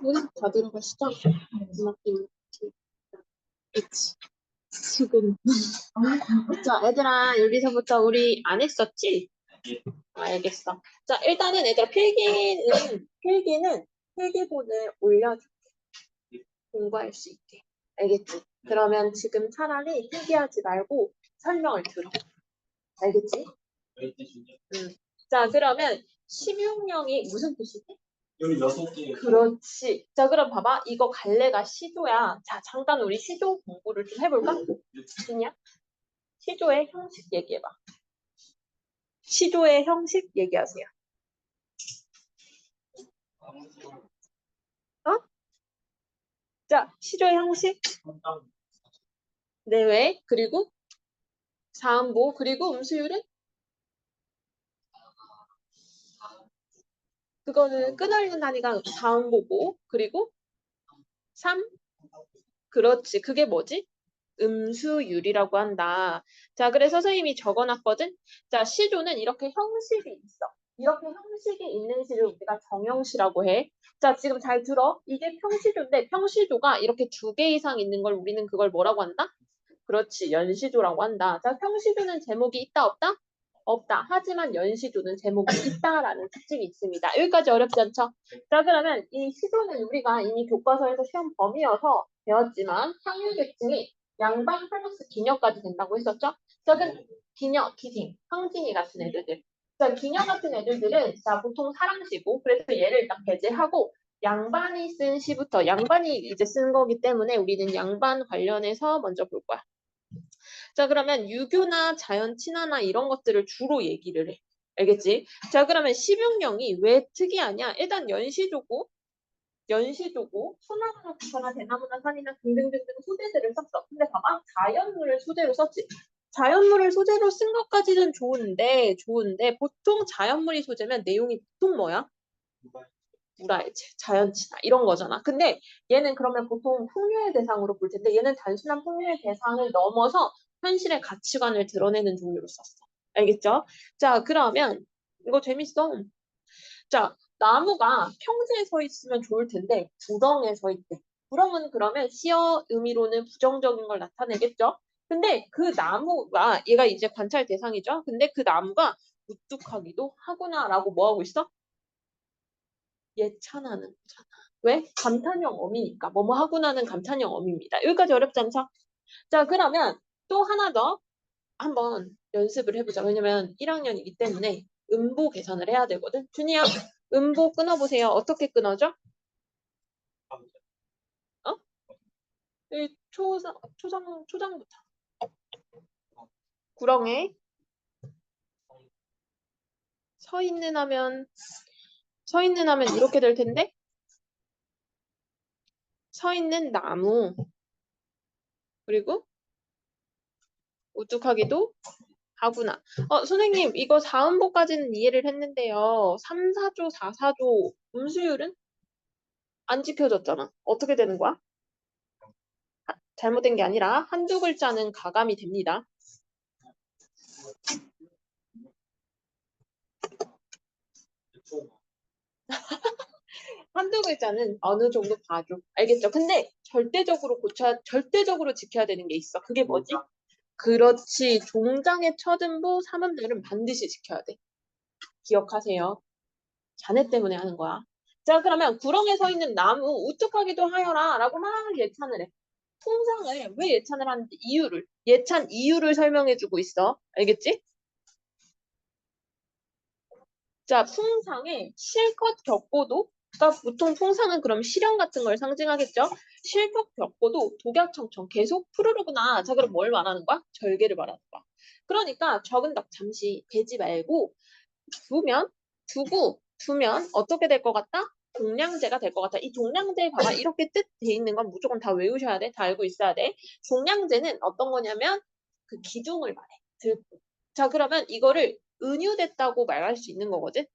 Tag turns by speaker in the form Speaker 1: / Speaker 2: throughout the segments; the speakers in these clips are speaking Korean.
Speaker 1: 문다 들어가시죠? 음악팀 H 지금 자 얘들아 여기서부터 우리 안 했었지? 알겠어. 자 일단은 얘들아 필기는 필기본을 올려줄게. 공부할 수 있게. 알겠지? 그러면 지금 차라리 필기하지 말고 설명을 들어. 알겠지? 자 그러면 16형이 무슨 뜻이지? 16개. 그렇지. 자, 그럼 봐봐. 이거 갈래가 시조야. 자, 잠깐 우리 시조 공부를 좀 해볼까? 그냥 시조의 형식 얘기해봐. 시조의 형식 얘기하세요. 어? 자, 시조의 형식. 내외, 그리고 사음보, 그리고 음수율은? 그거는 끈얼는 단위가 사음보고, 그리고 3? 그렇지. 그게 뭐지? 음수율이라고 한다. 자, 그래서 선생님이 적어놨거든. 자, 시조는 이렇게 형식이 있어. 이렇게 형식이 있는 시를 우리가 정형시라고 해. 자, 지금 잘 들어. 이게 평시조인데 평시조가 이렇게 2개 이상 있는 걸 우리는 그걸 뭐라고 한다? 그렇지, 연시조라고 한다. 자, 평시조는 제목이 있다, 없다? 없다. 하지만 연시조는 제목이 있다라는 특징이 있습니다. 여기까지 어렵지 않죠? 자, 그러면 이 시조는 우리가 이미 교과서에서 시험 범위여서 배웠지만 상류계층이 양반 플러스 기녀까지 된다고 했었죠? 자, 그럼 기녀, 기생, 황진이 같은 애들들. 자, 기녀 같은 애들들은 자 보통 사랑시고 그래서 얘를 딱 배제하고 양반이 쓴 시부터 양반이 이제 쓴 거기 때문에 우리는 양반 관련해서 먼저 볼 거야. 자, 그러면 유교나 자연 친화나 이런 것들을 주로 얘기를 해. 알겠지? 자, 그러면 16형이 왜 특이하냐? 일단 연시조고 소나무나 부서나 대나무나 산이나 등등등등 소재들을 썼어. 근데 봐봐. 자연물을 소재로 썼지. 자연물을 소재로 쓴 것까지는 좋은데 보통 자연물이 소재면 내용이 보통 뭐야? 물화일체, 자연친화 이런 거잖아. 근데 얘는 그러면 보통 풍류의 대상으로 볼 텐데 얘는 단순한 풍류의 대상을 넘어서 현실의 가치관을 드러내는 종류로 썼어. 알겠죠? 자, 그러면 이거 재밌어. 자, 나무가 평지에 서 있으면 좋을 텐데 구렁에 서 있대. 구렁은 그러면 시어 의미로는 부정적인 걸 나타내겠죠? 근데 그 나무가 얘가 이제 관찰 대상이죠? 근데 그 나무가 우뚝하기도 하구나라고 뭐 하고 있어? 예찬하는 거잖아. 왜? 감탄형 어미니까. 뭐뭐 하구나는 감탄형 어미입니다. 여기까지 어렵지 않죠? 자, 그러면 또 하나 더 한번 연습을 해보자. 왜냐면 1학년이기 때문에 음보 계산을 해야 되거든. 준이야, 음보 끊어보세요. 어떻게 끊어져? 어? 이 초장부터. 구렁에 서 있는 하면 이렇게 될 텐데 서 있는 나무 그리고 우뚝하기도 하구나. 선생님 이거 4음보까지는 이해를 했는데요. 3, 4조, 4, 4조 음수율은 안 지켜졌잖아. 어떻게 되는 거야? 잘못된 게 아니라 한두 글자는 가감이 됩니다. 한두 글자는 어느 정도 봐줘. 알겠죠? 근데 절대적으로 지켜야 되는 게 있어. 그게 뭐지? 그렇지. 종장의 첫 음보, 3음들은 반드시 지켜야 돼. 기억하세요. 자네 때문에 하는 거야. 자, 그러면 구렁에 서 있는 나무 우뚝하기도 하여라 라고 막 예찬을 해. 풍상을 왜 예찬을 하는지 예찬 이유를 설명해주고 있어. 알겠지? 자, 풍상에 실컷 겪고도, 그러니까 보통 풍상은 그럼 시련 같은 걸 상징하겠죠? 실컷 겪고도 독약청청 계속 푸르르구나. 자, 그럼 뭘 말하는 거야? 절개를 말하는 거야. 그러니까 적은 덕 잠시 베지 말고 두면 어떻게 될 것 같다? 종량제가 될 것 같아. 이 종량제 봐봐. 이렇게 뜻 돼 있는 건 무조건 다 외우셔야 돼. 다 알고 있어야 돼. 종량제는 어떤 거냐면 그 기둥을 말해. 자, 그러면 이거를 은유됐다고 말할 수 있는 거거든.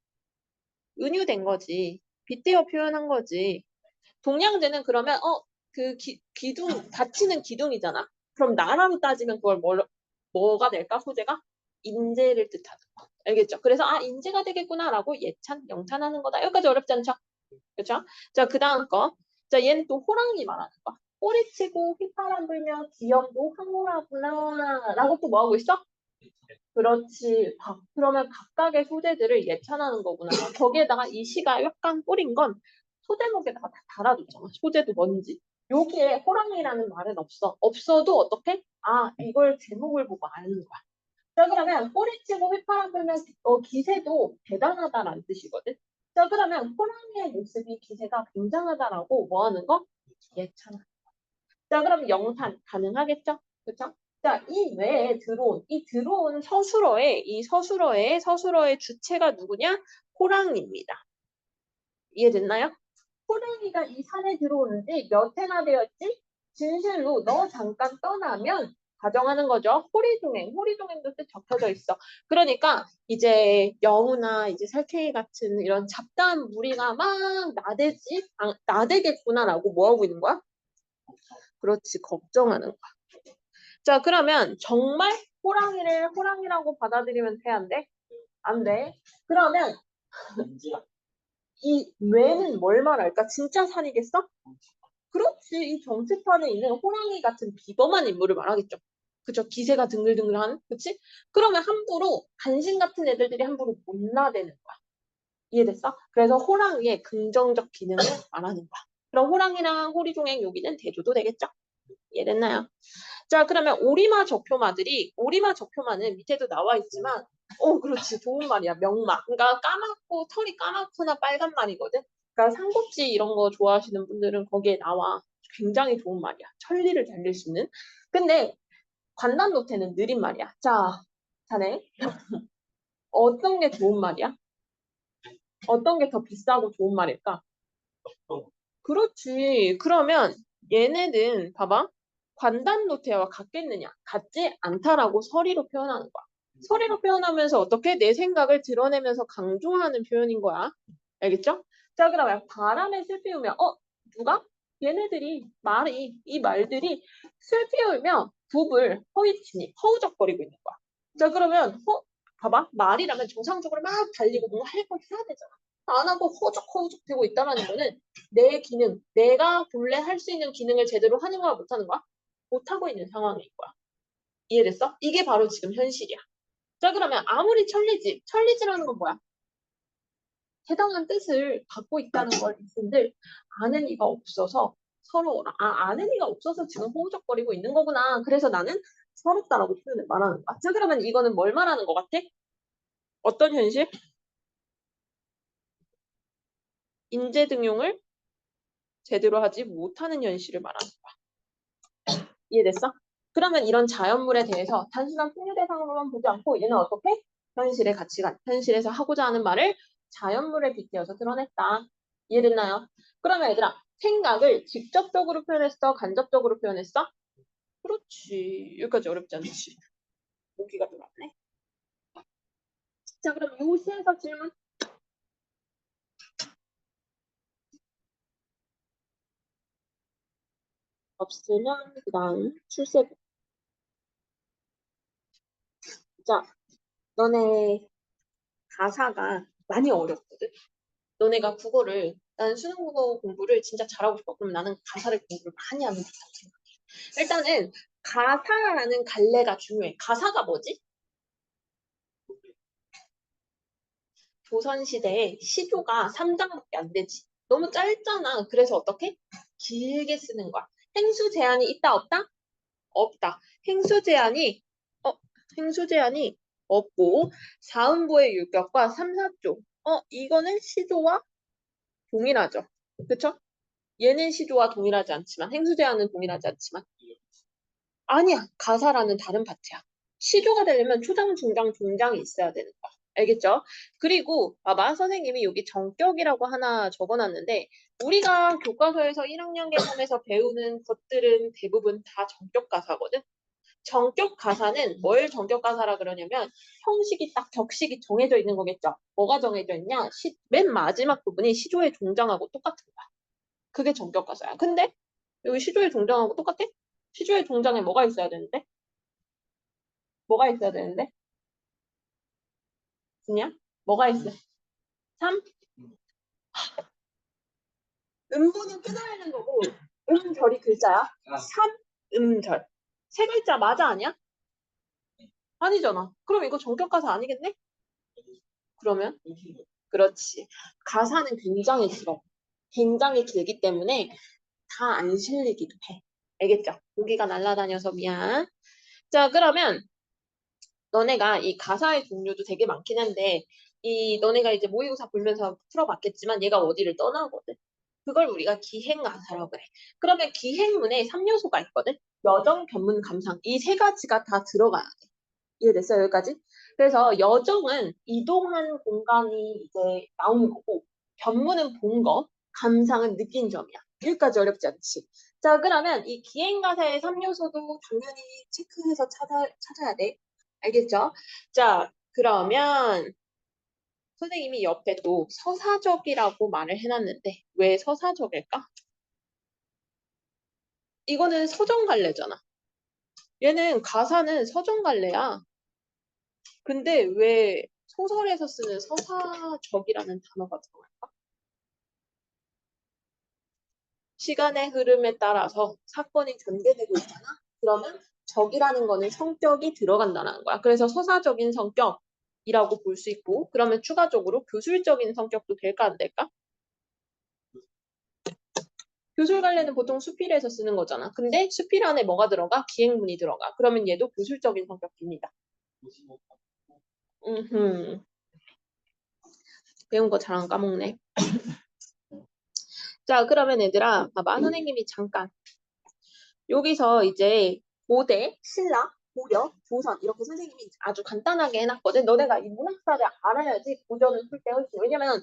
Speaker 1: 은유된 거지. 빗대어 표현한 거지. 동량제는 그러면 그 기둥 닫히는 기둥이잖아. 그럼 나라로 따지면 그걸 뭐가 될까? 소재가? 인재를 뜻하는 거. 알겠죠? 그래서 인재가 되겠구나라고 예찬, 영찬하는 거다. 여기까지 어렵지 않죠? 그렇죠? 자, 그 다음 거. 자, 얘는 또 호랑이 말하는 거. 꼬리치고 휘파람 불며 기염도 황홀하구나 라고 또 뭐하고 있어? 그렇지. 그러면 각각의 소재들을 예찬하는 거구나. 거기에다가 이 시가 약간 꼬린 건 소제목에다가 다 달아줬잖아. 소재도 뭔지. 여기에 호랑이라는 말은 없어. 없어도 어떻게? 이걸 제목을 보고 아는 거야. 자, 그러면 꼬리치고 휘파람 불면 기세도 대단하다라는 뜻이거든. 자, 그러면 호랑이의 모습이 기세가 굉장하다라고 뭐 하는 거? 예찬. 자, 그럼 영산 가능하겠죠? 그렇죠? 자, 이 외에 들어온 서술어의 주체가 누구냐? 호랑이입니다. 이해됐나요? 호랑이가 이 산에 들어오는지 몇 해나 되었지? 진실로 너 잠깐 떠나면 가정하는 거죠. 호리동행도 뜻 적혀져 있어. 그러니까 이제 여우나 이제 살쾡이 같은 이런 잡다한 무리가 막 나대겠구나라고 뭐 하고 있는 거야? 그렇지, 걱정하는 거야. 자, 그러면 정말 호랑이를 호랑이라고 받아들이면 돼, 안 돼? 안 돼. 그러면 이 뇌는 뭘 말할까? 진짜 산이겠어? 그렇지. 이 정치판에 있는 호랑이 같은 비범한 인물을 말하겠죠. 그죠? 기세가 등글등글한, 그치? 그러면 함부로 간신 같은 애들이 함부로 못 나대는 거야. 이해됐어? 그래서 호랑이의 긍정적 기능을 말하는 거야. 그럼 호랑이랑 호리종행 여기는 대조도 되겠죠? 이해됐나요? 자, 그러면 오리마 적표마는 밑에도 나와 있지만, 그렇지. 좋은 말이야. 명마. 그러니까 까맣고, 털이 까맣거나 빨간 말이거든. 그러니까 삼국지 이런 거 좋아하시는 분들은 거기에 나와. 굉장히 좋은 말이야. 천리를 달릴 수 있는. 근데 관단 노태는 느린 말이야. 자, 자네. 어떤 게 좋은 말이야? 어떤 게 더 비싸고 좋은 말일까? 그렇지. 그러면 얘네는 봐봐. 관단 노태와 같겠느냐? 같지 않다라고 서리로 표현하는 거야. 서리로 표현하면서 어떻게 내 생각을 드러내면서 강조하는 표현인 거야. 알겠죠? 자, 그러면 바람에 슬피 울며 누가? 이 말들이 슬피 울며 굽을 허위치니 허우적거리고 있는 거야. 자, 그러면 봐봐. 말이라면 정상적으로 막 달리고 뭔가 할 걸 해야 되잖아. 안 하고 허우적허우적 되고 있다는 거는 내 기능, 내가 본래 할 수 있는 기능을 제대로 하는 거야, 못 하는 거야? 못 하고 있는 상황인 거야. 이해됐어? 이게 바로 지금 현실이야. 자, 그러면 아무리 천리지라는 건 뭐야? 해당한 뜻을 갖고 있다는 걸 있은들 아는 이가 없어서 서러워라. 아는 이가 없어서 지금 호우적거리고 있는 거구나. 그래서 나는 서럽다라고 표현을 말하는 거야. 자, 그러면 이거는 뭘 말하는 것 같아? 어떤 현실? 인재 등용을 제대로 하지 못하는 현실을 말하는 거야. 이해됐어? 그러면 이런 자연물에 대해서 단순한 풍요 대상으로만 보지 않고 얘는 어떻게? 현실의 가치관, 현실에서 하고자 하는 말을 자연물에 빗대어서 드러냈다. 이해됐나요? 그러면 얘들아, 생각을 직접적으로 표현했어? 간접적으로 표현했어? 그렇지. 여기까지 어렵지 않지. 모기가 들어왔네. 자, 그럼 요 시에서 질문 없으면 그 다음 출세부. 자, 너네 가사가 많이 어렵거든. 너네가 나는 수능 국어 공부를 진짜 잘하고 싶어. 그럼 나는 가사를 공부를 많이 하면 좋다고 생각해. 일단은 가사라는 갈래가 중요해. 가사가 뭐지? 조선시대에 시조가 3장밖에 안 되지. 너무 짧잖아. 그래서 어떻게? 길게 쓰는 거야. 행수 제한이 있다 없다? 없다. 행수 제한이 어 행수 제한이 없고 사음보의 율격과 3, 4조. 이거는 시조와 동일하죠. 그쵸? 얘는 시조와 동일하지 않지만 행수 제한은 동일하지 않지만 아니야. 가사라는 다른 파트야. 시조가 되려면 초장, 중장, 종장이 있어야 되는 거야. 알겠죠? 그리고 봐봐. 선생님이 여기 정격이라고 하나 적어놨는데 우리가 교과서에서 1학년 개념에서 배우는 것들은 대부분 다 정격 가사거든. 정격 가사는 뭘 정격 가사라 그러냐면 형식이 딱 격식이 정해져 있는 거겠죠. 뭐가 정해져 있냐? 맨 마지막 부분이 시조의 종장하고 똑같은 거야. 그게 정격 가사야. 근데 여기 시조의 종장하고 똑같아? 시조의 종장에 뭐가 있어야 되는데? 뭐가 있어야 되는데? 됐냐? 뭐가 있어? 3. 음보는 끊어내는 거고 음절이 글자야. 3. 음절. 세 글자 맞아 아니야? 아니잖아. 그럼 이거 전격가사 아니겠네? 그러면? 그렇지. 가사는 굉장히 길어. 굉장히 길기 때문에 다 안 실리기도 해. 알겠죠? 고기가 날아다녀서 미안. 자, 그러면 너네가 이 가사의 종류도 되게 많긴 한데 이 너네가 이제 모의고사 보면서 풀어봤겠지만 얘가 어디를 떠나거든. 그걸 우리가 기행가사라고 해. 그러면 기행문에 3요소가 있거든. 여정, 견문, 감상. 이 세 가지가 다 들어가야 돼. 이해됐어요? 여기까지? 그래서 여정은 이동한 공간이 이제 나오는 거고 견문은 본 거, 감상은 느낀 점이야. 여기까지 어렵지 않지? 자, 그러면 이 기행가사의 3요소도 당연히 체크해서 찾아야 돼. 알겠죠? 자, 그러면 선생님이 옆에 또 서사적이라고 말을 해놨는데 왜 서사적일까? 이거는 서정갈래잖아. 얘는 가사는 서정갈래야. 근데 왜 소설에서 쓰는 서사적이라는 단어가 들어갈까? 시간의 흐름에 따라서 사건이 전개되고 있잖아. 그러면 적이라는 거는 성격이 들어간다는 거야. 그래서 서사적인 성격이라고 볼 수 있고 그러면 추가적으로 교술적인 성격도 될까 안 될까? 교술 관례는 보통 수필에서 쓰는 거잖아. 근데 수필 안에 뭐가 들어가? 기행문이 들어가. 그러면 얘도 교술적인 성격입니다. 음흠. 배운 거 잘 안 까먹네. 자, 그러면 얘들아, 봐봐. 선생님이 잠깐 여기서 이제 고대, 신라, 고려, 조선 이렇게 선생님이 아주 간단하게 해놨거든. 너네가 이 문학사를 알아야지 고전을 풀 때 훨씬. 왜냐면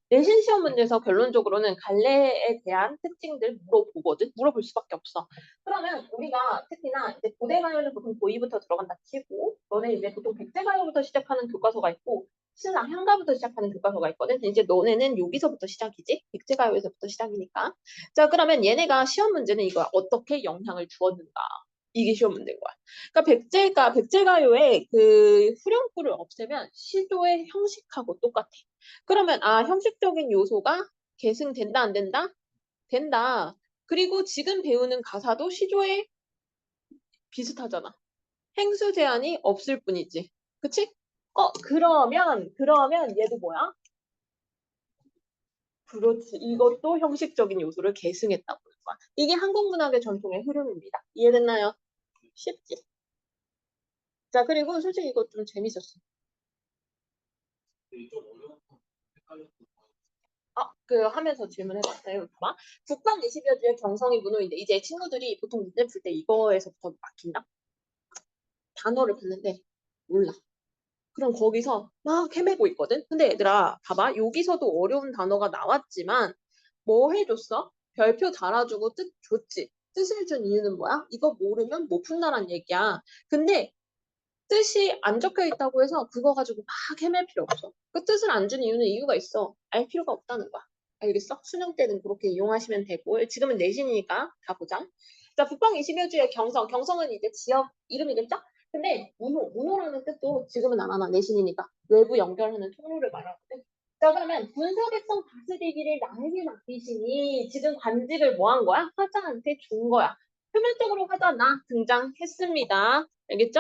Speaker 1: 내신 시험 문제에서 결론적으로는 갈래에 대한 특징들 물어보거든. 물어볼 수밖에 없어. 그러면 우리가 특히나 이제 고대가요는 보통 고이부터 들어간다 치고 너네 이제 보통 백제가요부터 시작하는 교과서가 있고 신라 향가부터 시작하는 교과서가 있거든. 이제 너네는 여기서부터 시작이지. 백제가요에서부터 시작이니까. 자, 그러면 얘네가 시험 문제는 이거야. 어떻게 영향을 주었는가. 이게 시험 문제인 거야. 그러니까 백제가요의 그 후렴구를 없애면 시조의 형식하고 똑같아. 그러면 형식적인 요소가 계승된다 안 된다? 된다. 그리고 지금 배우는 가사도 시조에 비슷하잖아. 행수 제한이 없을 뿐이지. 그치? 그러면 얘도 뭐야? 그렇지. 이것도 형식적인 요소를 계승했다고 하는 거야. 이게 한국 문학의 전통의 흐름입니다. 이해됐나요? 쉽지? 자, 그리고 솔직히 이거 좀 재밌었어. 하면서 질문해봤어요. 봐봐. 국방 20여 주의 경성이 문호인데, 이제 친구들이 보통 문제 풀 때 이거에서부터 막힌다? 단어를 봤는데, 몰라. 그럼 거기서 막 헤매고 있거든? 근데 얘들아, 봐봐. 여기서도 어려운 단어가 나왔지만, 뭐 해줬어? 별표 달아주고 뜻 줬지. 뜻을 준 이유는 뭐야? 이거 모르면 못 푼다란 얘기야. 근데 뜻이 안 적혀 있다고 해서 그거 가지고 막 헤맬 필요 없어. 그 뜻을 안 준 이유는 이유가 있어. 알 필요가 없다는 거야. 알겠어? 수능 때는 그렇게 이용하시면 되고 지금은 내신이니까 다 보자. 자, 북방 20여 주의 경성. 경성은 이제 지역 이름이겠죠? 근데 문호라는 뜻도 지금은 안 하나 내신이니까 외부 연결하는 통로를 말하거든. 자, 그러면 군사백성 다스리기를 나에게 맡기시니 지금 관직을 뭐 한 거야? 화자한테 준 거야. 표면적으로 화자 나 등장했습니다. 알겠죠?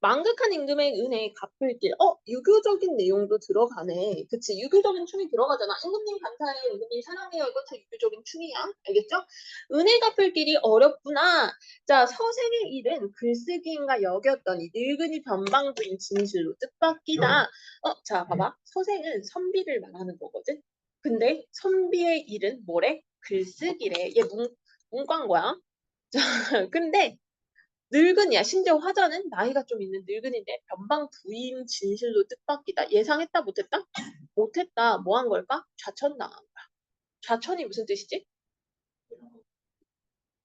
Speaker 1: 망극한 임금의 은혜 갚을 길. 유교적인 내용도 들어가네. 그치? 유교적인 춤이 들어가잖아. 임금님 감사해요. 임금님 사랑해요. 이거 다 유교적인 춤이야. 알겠죠? 은혜 갚을 길이 어렵구나. 자, 서생의 일은 글쓰기인가 여겼더니 늙은이 변방주인 진실로 뜻밖이다. 자, 봐봐. 서생은 선비를 말하는 거거든. 근데 선비의 일은 뭐래? 글쓰기래. 얘 문과인 거야. 자, 근데 늙은이야. 심지어 화자는 나이가 좀 있는 늙은인데 변방 부임 진실로 뜻밖이다. 예상했다 못했다? 못했다. 뭐 한 걸까? 좌천당한 거야. 좌천이 무슨 뜻이지?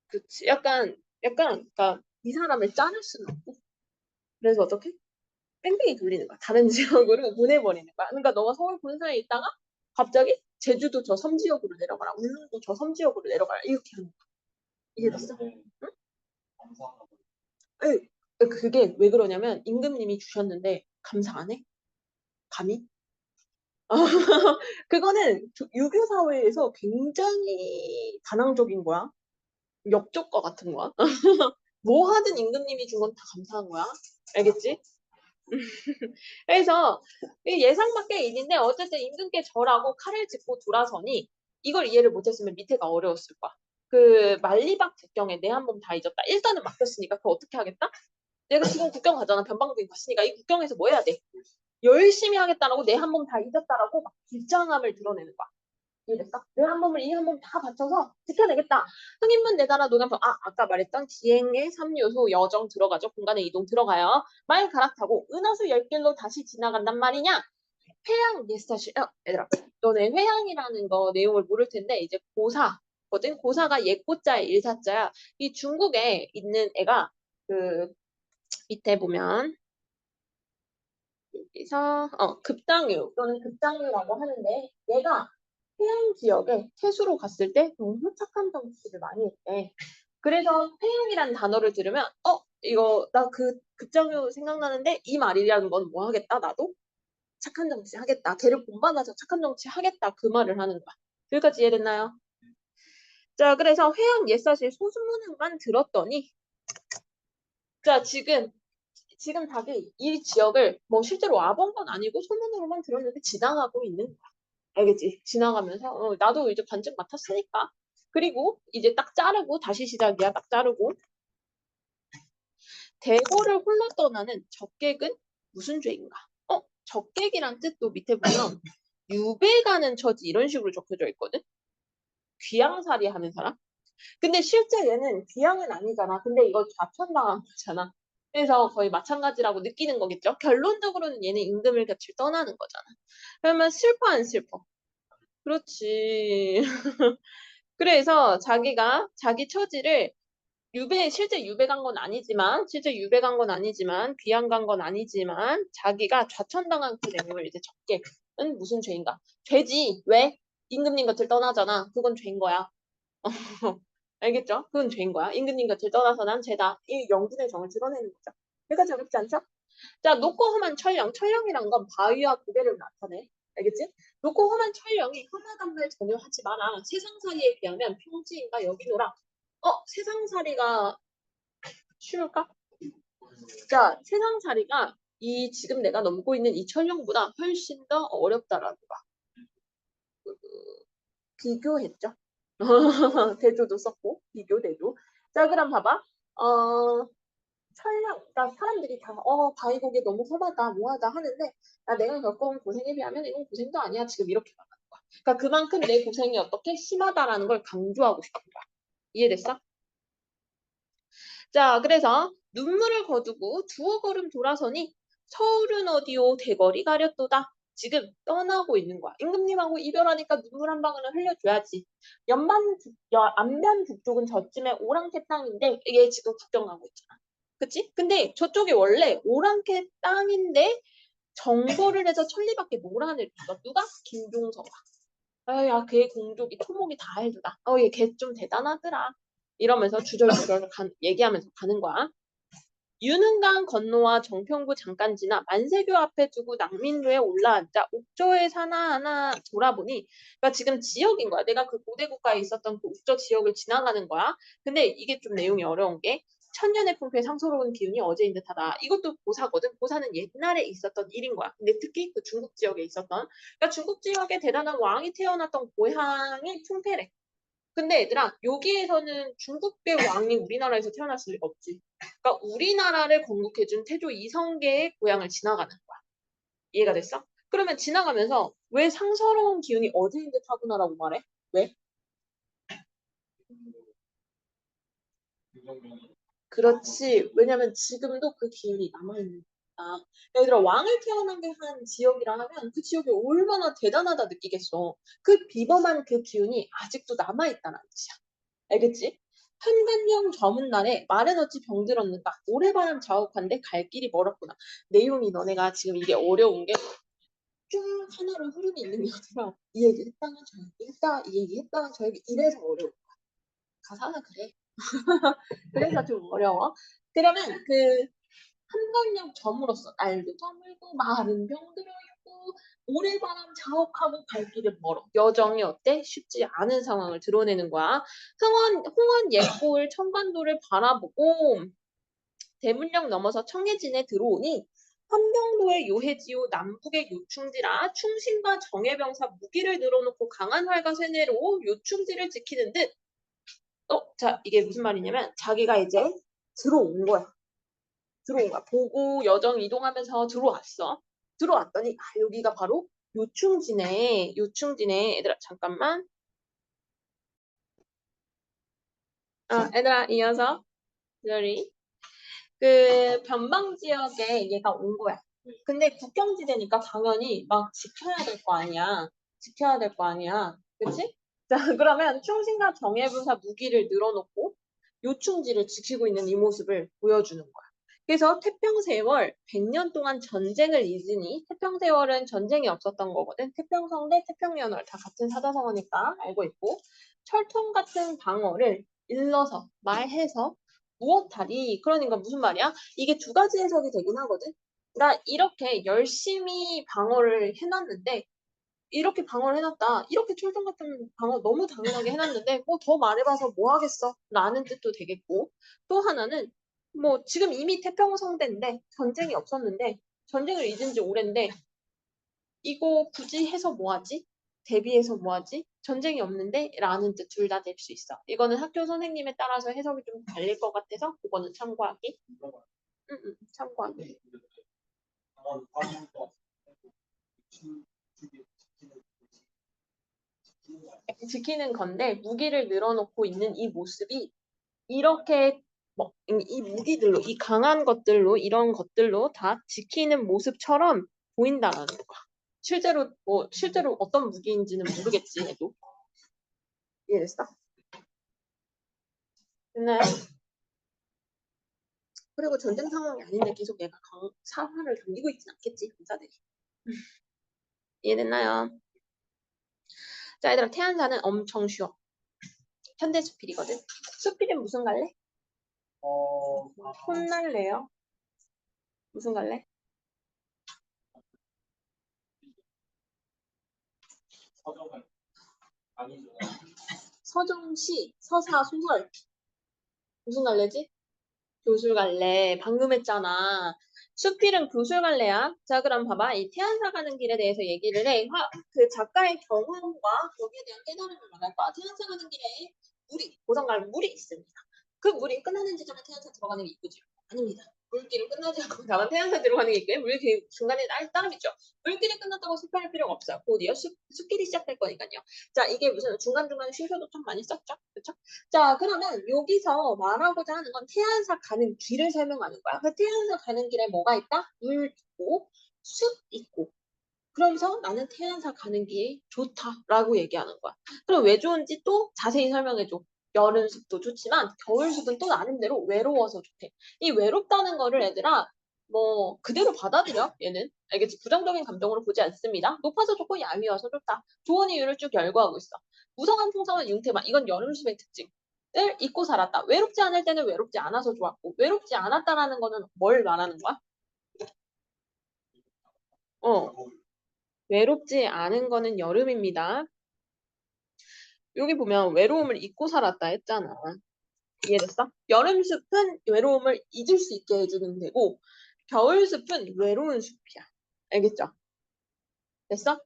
Speaker 1: 그치. 약간 그러니까 이 사람을 짜낼 수는 없고 그래서 어떻게? 뺑뺑이 돌리는 거야. 다른 지역으로 보내버리는 거야. 그러니까 너가 서울 본사에 있다가 갑자기 제주도 저 섬지역으로 내려가라. 울릉도 저 섬지역으로 내려가라. 이렇게 하는 거야. 이해됐어? 응? 그게 왜 그러냐면 임금님이 주셨는데 감사 안 해? 감히? 그거는 유교 사회에서 굉장히 반항적인 거야. 역적과 같은 거야. 뭐 하든 임금님이 준 건 다 감사한 거야. 알겠지? 그래서 예상 밖의 일인데 어쨌든 임금께 절하고 칼을 짚고 돌아서니 이걸 이해를 못했으면 밑에가 어려웠을 거야. 그 만리박 국경에 내 한 몸 다 잊었다. 일단은 맡겼으니까 그거 어떻게 하겠다? 내가 지금 국경 가잖아. 변방구인 갔으니까 이 국경에서 뭐 해야 돼? 열심히 하겠다라고 내 한 몸 다 잊었다라고 막 불장함을 드러내는 거야. 이해됐어? 내 한 몸을 이 한 몸 다 바쳐서 지켜내겠다. 흥인문 내다라 노감성. 아까 말했던 기행의 3요소 여정 들어가죠. 공간의 이동 들어가요. 말 갈아타고 은하수 10길로 다시 지나간단 말이냐? 회양 옛사실. 얘들아, 너네 회양이라는 거 내용을 모를 텐데 이제 고사거든. 고사가 옛고자의 일사자야. 이 중국에 있는 애가 그 밑에 보면 여기서 급당유 또는 급당유라고 하는데 얘가 해양 지역에 태수로 갔을 때 너무 착한 정치를 많이 했대. 그래서 회양이라는 단어를 들으면 이거 나 그 급장유 생각나는데 이 말이라는 건 뭐 하겠다 나도 착한 정치 하겠다. 걔를 본받아서 착한 정치 하겠다 그 말을 하는 거야. 여기까지 이해됐나요? 자 그래서 회양 옛사실 소수문만 들었더니 자 지금 자기 이 지역을 뭐 실제로 와본 건 아니고 소문으로만 들었는데 지나가고 있는 거야. 알겠지? 지나가면서 나도 이제 관직 맡았으니까. 그리고 이제 딱 자르고 다시 시작이야. 딱 자르고 대궐을 홀로 떠나는 적객은 무슨 죄인가? 적객이란 뜻도 밑에 보면 유배 가는 처지 이런 식으로 적혀져 있거든. 귀양살이 하는 사람. 근데 실제 얘는 귀양은 아니잖아. 근데 이거 좌천당한 거잖아. 그래서 거의 마찬가지라고 느끼는 거겠죠. 결론적으로는 얘는 임금을 곁을 떠나는 거잖아. 그러면 슬퍼 안 슬퍼? 그렇지. 그래서 자기가 자기 처지를 실제 유배 간 건 아니지만, 귀양 간 건 아니지만, 자기가 좌천당한 그 내용을 이제 적게는 무슨 죄인가? 죄지. 왜? 임금님 곁을 떠나잖아. 그건 죄인 거야. 알겠죠? 그건 죄인 거야. 임금님 곁을 떠나서 난 죄다. 이 영분의 정을 드러내는 거죠. 여기까지 어렵지 않죠? 자, 높고 험한 철령. 철령이란 건 바위와 고개를 나타내. 알겠지? 높고 험한 철령이 험하단 말 전혀 하지 마라. 세상살이에 비하면 평지인가 여기노라. 세상살이가 쉬울까? 자, 세상살이가 지금 내가 넘고 있는 이 철령보다 훨씬 더 어렵다라고 봐. 비교했죠. 대조도 썼고, 비교, 대조. 자, 그럼 봐봐. 그러니까 사람들이 다, 바위고개 너무 험하다, 뭐하다 하는데, 내가 겪어온 고생에 비하면 이건 고생도 아니야. 지금 이렇게 말하는 거야. 그러니까 그만큼 내 고생이 어떻게 심하다라는 걸 강조하고 싶은 거야. 이해됐어? 자, 그래서 눈물을 거두고 두어 걸음 돌아서니 서울은 어디요 대거리 가렸도다. 지금 떠나고 있는 거야. 임금님하고 이별하니까 눈물 한 방울은 흘려줘야지. 안면 북쪽은 저쯤에 오랑캐 땅인데 얘 지금 국경 가고 있잖아. 그치? 근데 저쪽이 원래 오랑캐 땅인데 정벌을 해서 천리밖에 몰아낼 누가? 김종서가. 야, 걔 공족이 토목이 다 해주다. 얘 걔 좀 대단하더라. 이러면서 주절주절 얘기하면서 가는 거야. 유능강 건너와 정평구 잠깐 지나 만세교 앞에 두고 낭민루에 올라앉아 옥저의 하나하나 돌아보니 그러니까 지금 지역인 거야. 내가 그 고대 국가에 있었던 그 옥저 지역을 지나가는 거야. 근데 이게 좀 내용이 어려운 게 천년의 풍토에 상소로운 기운이 어제인 듯하다. 이것도 고사거든. 고사는 옛날에 있었던 일인 거야. 근데 특히 그 중국 지역에 있었던 그러니까 중국 지역에 대단한 왕이 태어났던 고향이 충패래. 근데 얘들아 여기에서는 중국계 왕이 우리나라에서 태어났을 리가 없지. 그러니까 우리나라를 건국해준 태조 이성계의 고향을 지나가는 거야. 이해가 됐어? 그러면 지나가면서 왜 상서로운 기운이 어제인 듯 하구나라고 말해? 왜? 그렇지. 왜냐면 지금도 그 기운이 남아있는 거야. 얘들아 왕을 태어나게 한 지역이라 하면 그 지역이 얼마나 대단하다 느끼겠어. 그 비범한 그 기운이 아직도 남아있다는 뜻이야. 알겠지? 한간령 저문 날에 말은 어찌 병들었는가. 모래바람 자욱한데 갈 길이 멀었구나. 내용이 너네가 지금 이게 어려운 게 쭉 하나로 흐름이 있는 게 아니라 이 얘기 했다가 저 얘기 했다 이 얘기 했다가 저 얘기 이래서 어려워. 가사가 그래. 그래서 좀 어려워. 그러면 그 한강령 점으로써 날도 저물고 마른 병들어 있고 모래바람 자욱하고 갈 길은 멀어. 여정이 어때? 쉽지 않은 상황을 드러내는 거야. 홍원 옛골 청관도를 바라보고 대문역 넘어서 청해진에 들어오니 함경도의 요해지요 남북의 요충지라 충신과 정예병사 무기를 늘어놓고 강한 활과 쇠뇌로 요충지를 지키는 듯. 자, 이게 무슨 말이냐면 자기가 이제 들어온 거야. 들어온 거야. 보고 여정 이동하면서 들어왔어. 들어왔더니 여기가 바로 요충지네. 요충지네. 얘들아 잠깐만. 얘들아 이어서. sorry. 그 변방 지역에 얘가 온 거야. 근데 국경지대니까 당연히 막 지켜야 될 거 아니야. 지켜야 될 거 아니야. 그치? 자, 그러면 충신과 정예분사 무기를 늘어놓고 요충지를 지키고 있는 이 모습을 보여주는 거야. 그래서 태평세월 100년 동안 전쟁을 잊으니 태평세월은 전쟁이 없었던 거거든. 태평성대, 태평연월 다 같은 사자성어니까 알고 있고 철통 같은 방어를 일러서 말해서 무엇하리. 그러니까 무슨 말이야? 이게 두 가지 해석이 되긴 하거든. 그러니까 이렇게 열심히 방어를 해놨는데 이렇게 방어를 해놨다. 이렇게 철통 같은 방어 너무 당연하게 해놨는데 뭐 더 말해봐서 뭐 하겠어? 라는 뜻도 되겠고 또 하나는 뭐 지금 이미 태평성대인데 전쟁이 없었는데 전쟁을 잊은 지 오랜데 이거 굳이 해서 뭐 하지? 대비해서 뭐 하지? 전쟁이 없는데? 라는 뜻 둘 다 될 수 있어. 이거는 학교 선생님에 따라서 해석이 좀 달릴 것 같아서 그거는 참고하기. 참고하기. 지키는 건데 무기를 늘어놓고 있는 이 모습이 이렇게 뭐, 이 무기들로 이 강한 것들로 이런 것들로 다 지키는 모습처럼 보인다는 거야. 실제로 어떤 무기인지는 모르겠지 해도 이해됐어? 됐나요? 그리고 전쟁 상황이 아닌데 계속 얘가 사활을 견디고 있진 않겠지 군사들이. 이해됐나요? 자 얘들아 태안사는 엄청 쉬워. 현대 수필이거든. 수필은 무슨 갈래? 혼날래요? 무슨 갈래? 서정시, 서사, 소설. 무슨 갈래지? 교술 갈래. 방금 했잖아. 수필은 교술 갈래야. 자, 그럼 봐봐. 이 태안사 가는 길에 대해서 얘기를 해. 그 작가의 경험과 거기에 대한 깨달음을 말할 거야. 태안사 가는 길에 고성 가면 물이 있습니다. 그 물이 끝나는 지점에 태안사 들어가는 게 이쁘죠? 아닙니다. 물길은 끝나지 않고 다만 태안사 들어가는 게 있고요. 물길 중간에 따로 있죠. 물길이 끝났다고 숲할 필요가 없어요. 곧이요. 숲길이 시작될 거니까요. 자, 이게 무슨 중간중간에 쉼표도 좀 많이 썼죠? 그렇죠? 자, 그러면 여기서 말하고자 하는 건 태안사 가는 길을 설명하는 거야. 그 태안사 가는 길에 뭐가 있다? 물 있고, 숲 있고. 그러면서 나는 태안사 가는 길이 좋다라고 얘기하는 거야. 그럼 왜 좋은지 또 자세히 설명해줘. 여름 숲도 좋지만 겨울 숲은 또 나름대로 외로워서 좋대. 이 외롭다는 거를 얘들아 뭐 그대로 받아들여 얘는. 알겠지? 부정적인 감정으로 보지 않습니다. 높아서 좋고 야위여서 좋다. 좋은 이유를 쭉 열거하고 있어. 무성한 풍성한 융태만 이건 여름 숲의 특징. 을 잊고 살았다. 외롭지 않을 때는 외롭지 않아서 좋았고 외롭지 않았다라는 거는 뭘 말하는 거야? 어, 외롭지 않은 거는 여름입니다. 여기 보면 외로움을 잊고 살았다 했잖아. 이해됐어? 여름 숲은 외로움을 잊을 수 있게 해주는 데고 겨울 숲은 외로운 숲이야. 알겠죠? 됐어?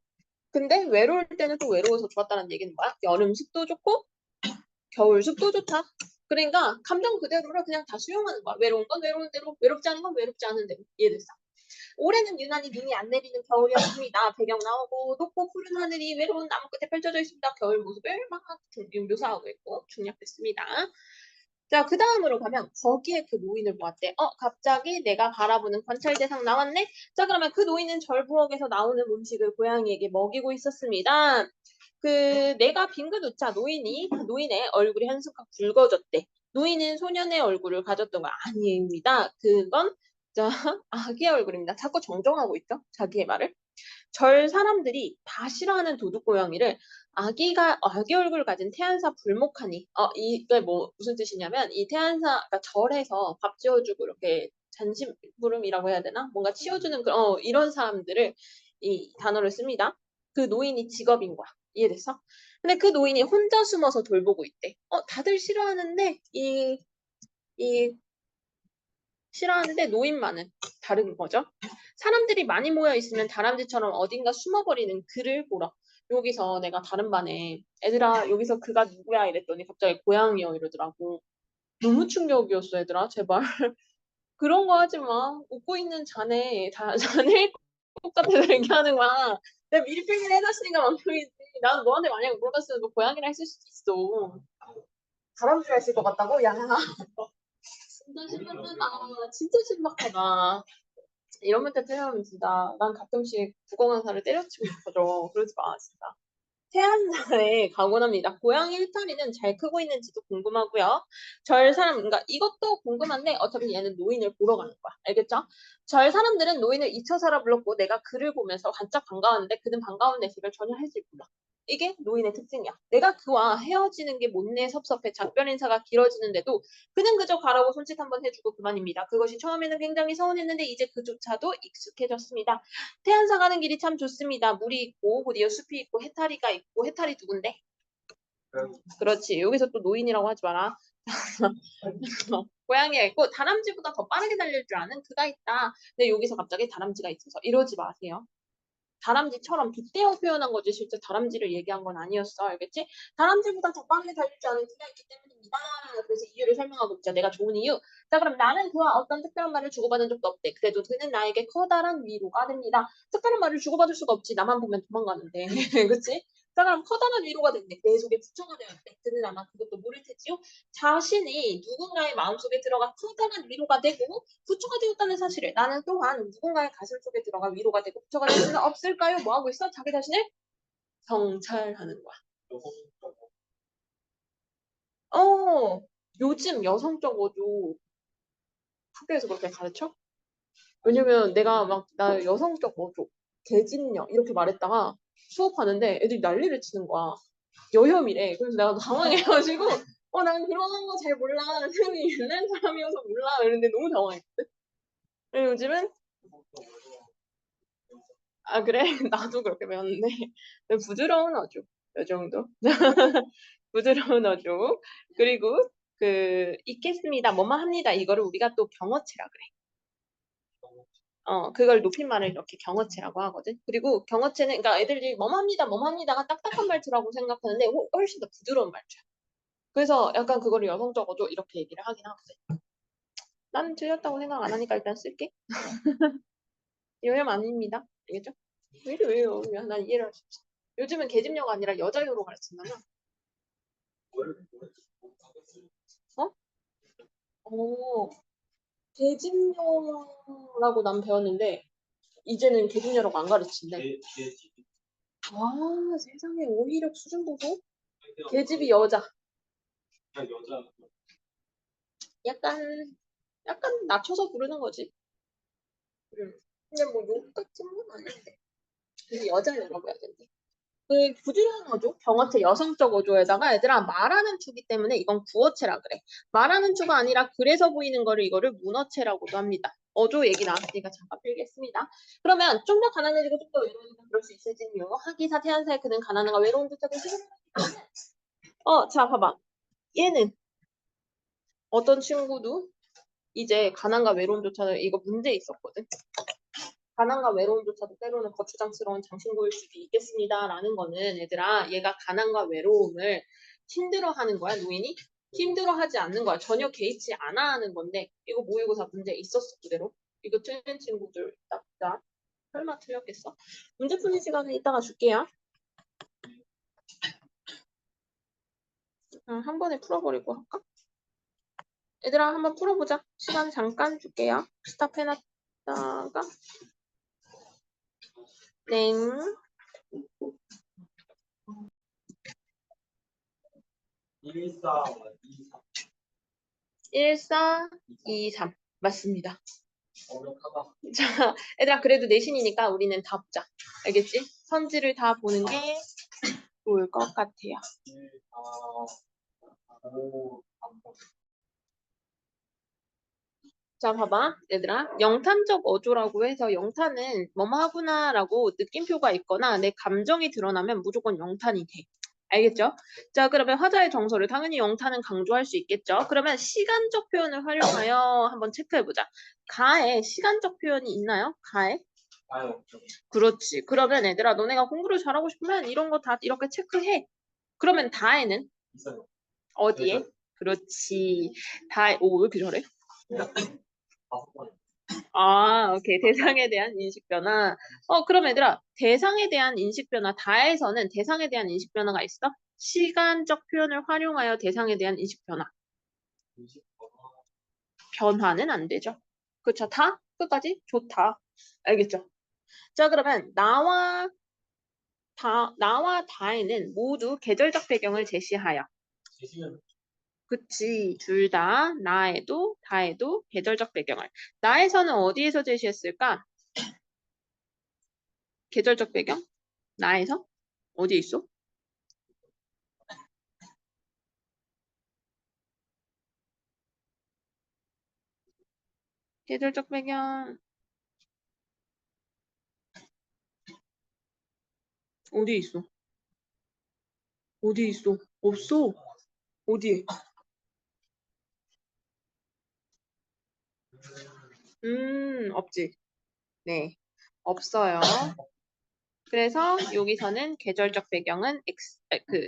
Speaker 1: 근데 외로울 때는 또 외로워서 좋았다는 얘기는 뭐야? 여름 숲도 좋고 겨울 숲도 좋다. 그러니까 감정 그대로를 그냥 다 수용하는 거야. 외로운 건 외로운 대로, 외롭지 않은 건 외롭지 않은 대로. 이해됐어? 올해는 유난히 눈이 안 내리는 겨울이었습니다. 배경 나오고 높고 푸른 하늘이 외로운 나무 끝에 펼쳐져 있습니다. 겨울 모습을 막 묘사하고 있고 중략됐습니다. 자, 그 다음으로 가면 거기에 그 노인을 보았대. 갑자기 내가 바라보는 관찰 대상 나왔네? 자, 그러면 그 노인은 절부엌에서 나오는 음식을 고양이에게 먹이고 있었습니다. 내가 빙긋 웃자 노인의 얼굴이 한순간 붉어졌대. 노인은 소년의 얼굴을 가졌던 거 아닙니다. 그건 자, 아기의 얼굴입니다. 자꾸 정정하고 있죠? 자기의 말을. 절 사람들이 다 싫어하는 도둑고양이를 아기 얼굴 가진 태안사 불목하니 이게 뭐 무슨 뜻이냐면 이 태안사 그러니까 절에서 밥 지어주고 이렇게 잔심부름이라고 해야 되나? 뭔가 치워주는 이런 사람들을 이 단어를 씁니다. 그 노인이 직업인 거야. 이해됐어? 근데 그 노인이 혼자 숨어서 돌보고 있대. 다들 싫어하는데 이 싫어하는데 노인만은 다른 거죠. 사람들이 많이 모여 있으면 다람쥐처럼 어딘가 숨어버리는 그를 보러. 여기서 내가 다른 반에 애들아 여기서 그가 누구야 이랬더니 갑자기 고양이요 이러더라고. 너무 충격이었어 얘들아 제발. 그런 거 하지 마. 웃고 있는 자네 꼭 같아서 얘기하는 거야. 내가 미리 필기를 해놨으니까 만평이지. 나는 너한테 만약에 물어봤으면 너 고양이라 했을 수도 있어. 다람쥐라 했을 것 같다고? 야. 진짜 신박하다. 진짜 신박하다. 이런 멘트 때려면 진짜 난 가끔씩 국어강사를 때려치고 싶어져. 그러지 마 진짜. 태안사에 가곤합니다. 고양이 해탈이는 잘 크고 있는지도 궁금하고요. 절 사람, 그러니까 이것도 궁금한데 어차피 얘는 노인을 보러 가는 거야. 알겠죠? 절 사람들은 노인을 잊혀서라 불렀고 내가 그를 보면서 반짝 반가웠는데 그는 반가운 내색을 전혀 하지 몰라. 이게 노인의 특징이야. 내가 그와 헤어지는 게 못내 섭섭해 작별 인사가 길어지는데도 그는 그저 가라고 손짓 한번 해주고 그만입니다. 그것이 처음에는 굉장히 서운했는데 이제 그조차도 익숙해졌습니다. 태안사 가는 길이 참 좋습니다. 물이 있고 곧이어 숲이 있고 해탈이가 있고 해탈이 누군데? 그렇지. 여기서 또 노인이라고 하지 마라. 고양이가 있고 다람쥐보다 더 빠르게 달릴 줄 아는 그가 있다. 근데 여기서 갑자기 다람쥐가 있어서 이러지 마세요. 다람쥐처럼 빗대어 표현한 거지 실제 다람쥐를 얘기한 건 아니었어. 알겠지? 다람쥐보다 더 빠르게 달릴 줄 아는 그가 있기 때문입니다. 그래서 이유를 설명하고 있죠. 내가 좋은 이유. 자 그럼 나는 그와 어떤 특별한 말을 주고받은 적도 없대. 그래도 그는 나에게 커다란 위로가 됩니다. 특별한 말을 주고받을 수가 없지. 나만 보면 도망가는데. 그치? 자 그럼 커다란 위로가 됐네. 내 속에 부처가 되었대. 그는 아마 그것도 모를 테지요. 자신이 누군가의 마음속에 들어가 커다란 위로가 되고 부처가 되었다는 사실을 나는 또한 누군가의 가슴 속에 들어가 위로가 되고 부처가 될 수는 없을까요? 뭐 하고 있어? 자기 자신을 성찰하는 거야. 요즘 여성적 어조 학교에서 그렇게 가르쳐? 왜냐면 내가 막 나 여성적 어조, 개진녀 이렇게 말했다가 수업하는데 애들이 난리를 치는 거야. 여혐이래. 그래서 내가 당황해가지고 난 그런 거 잘 몰라. 선생님이 옛날 사람이어서 몰라. 이랬는데 너무 당황했거든. 그리고 요즘은 그래? 나도 그렇게 배웠는데 부드러운 어조 요 정도 부드러운 어조 그리고 있겠습니다 뭐뭐 합니다 이거를 우리가 또 경어체라 그래. 그걸 높임말을 이렇게 경어체라고 하거든. 그리고 경어체는 그러니까 애들이 뭐뭐 합니다 뭐뭐 합니다가 딱딱한 말투라고 생각하는데 훨씬 더 부드러운 말투야. 그래서 약간 그거를 여성적 어조 이렇게 얘기를 하긴 하거든. 난 틀렸다고 생각 안 하니까 일단 쓸게. 여혐 아닙니다. 알겠죠? 왜 이래 왜요? 난 이해를 할 수 없어. 요즘은 계집녀가 아니라 여자요로 가르친다면 어? 어, 계집녀라고 난 배웠는데 이제는 계집녀라고 안 가르친대. 세상에 오히려 수준 보고 계집이 여자. 약간 낮춰서 부르는 거지. 근데 뭐 욕 같은 건 아닌데. 근데 여자요라고 해야 되는데. 그 부드러운 어조, 경어체 여성적 어조에다가 얘들아 말하는 투기 때문에 이건 구어체라 그래. 말하는 투가 아니라 그래서 보이는 거를 이거를 문어체라고도 합니다. 어조 얘기 나왔으니까 잠깐 필겠습니다. 그러면 좀 더 가난해지고 좀 더 외로워지고 그럴 수 있을지요. 하기사 태안사의 그는 가난함과 외로운 듯하게 자 봐봐. 얘는 어떤 친구도 이제 가난과 외로움조차도 이거 문제 있었거든. 가난과 외로움조차도 때로는 거추장스러운 장신구일 수도 있겠습니다라는 거는 얘들아 얘가 가난과 외로움을 힘들어하는 거야 노인이 힘들어하지 않는 거야 전혀 개의치 않아 하는 건데 이거 모의고사 문제 있었어 그대로 이거 틀린 친구들 나 설마 틀렸겠어? 문제 푸는 시간은 이따가 줄게요. 한 번에 풀어버리고 할까? 얘들아 한번 풀어보자. 시간 잠깐 줄게요. 스탑해놨다가 땡 1423 맞습니다. 자, 얘들아 그래도 내신이니까 우리는 다 보자. 알겠지? 선지를 다 보는 게 좋을 것 같아요. 자, 봐봐, 얘들아. 영탄적 어조라고 해서 영탄은 뭐뭐 하구나라고 느낌표가 있거나 내 감정이 드러나면 무조건 영탄이 돼. 알겠죠? 자, 그러면 화자의 정서를 당연히 영탄은 강조할 수 있겠죠? 그러면 시간적 표현을 활용하여 한번 체크해보자. 가에 시간적 표현이 있나요? 가에?
Speaker 2: 아예 없죠.
Speaker 1: 그렇지. 그러면 얘들아, 너네가 공부를 잘하고 싶으면 이런 거 다 이렇게 체크해. 그러면 다에는
Speaker 2: 있어요.
Speaker 1: 어디에?
Speaker 2: 대전.
Speaker 1: 그렇지. 다에, 오, 왜 이렇게 잘해?
Speaker 2: 네. 5번.
Speaker 1: 아, 오케이. 대상에 대한 인식 변화. 그럼 얘들아, 대상에 대한 인식 변화, 다에서는 대상에 대한 인식 변화가 있어? 시간적 표현을 활용하여 대상에 대한 인식 변화. 변화는 안 되죠. 그쵸? 다? 끝까지? 좋다. 알겠죠? 자, 그러면 나와 다에는 모두 계절적 배경을 제시하여.
Speaker 2: 제시는
Speaker 1: 그치. 둘 다, 나에도, 다에도 계절적 배경을. 나에서는 어디에서 제시했을까? 계절적 배경? 나에서? 어디 있어? 계절적 배경 어디 있어? 어디 있어? 없어. 어디? 없지. 네, 없어요. 그래서 여기서는 계절적 배경은 X,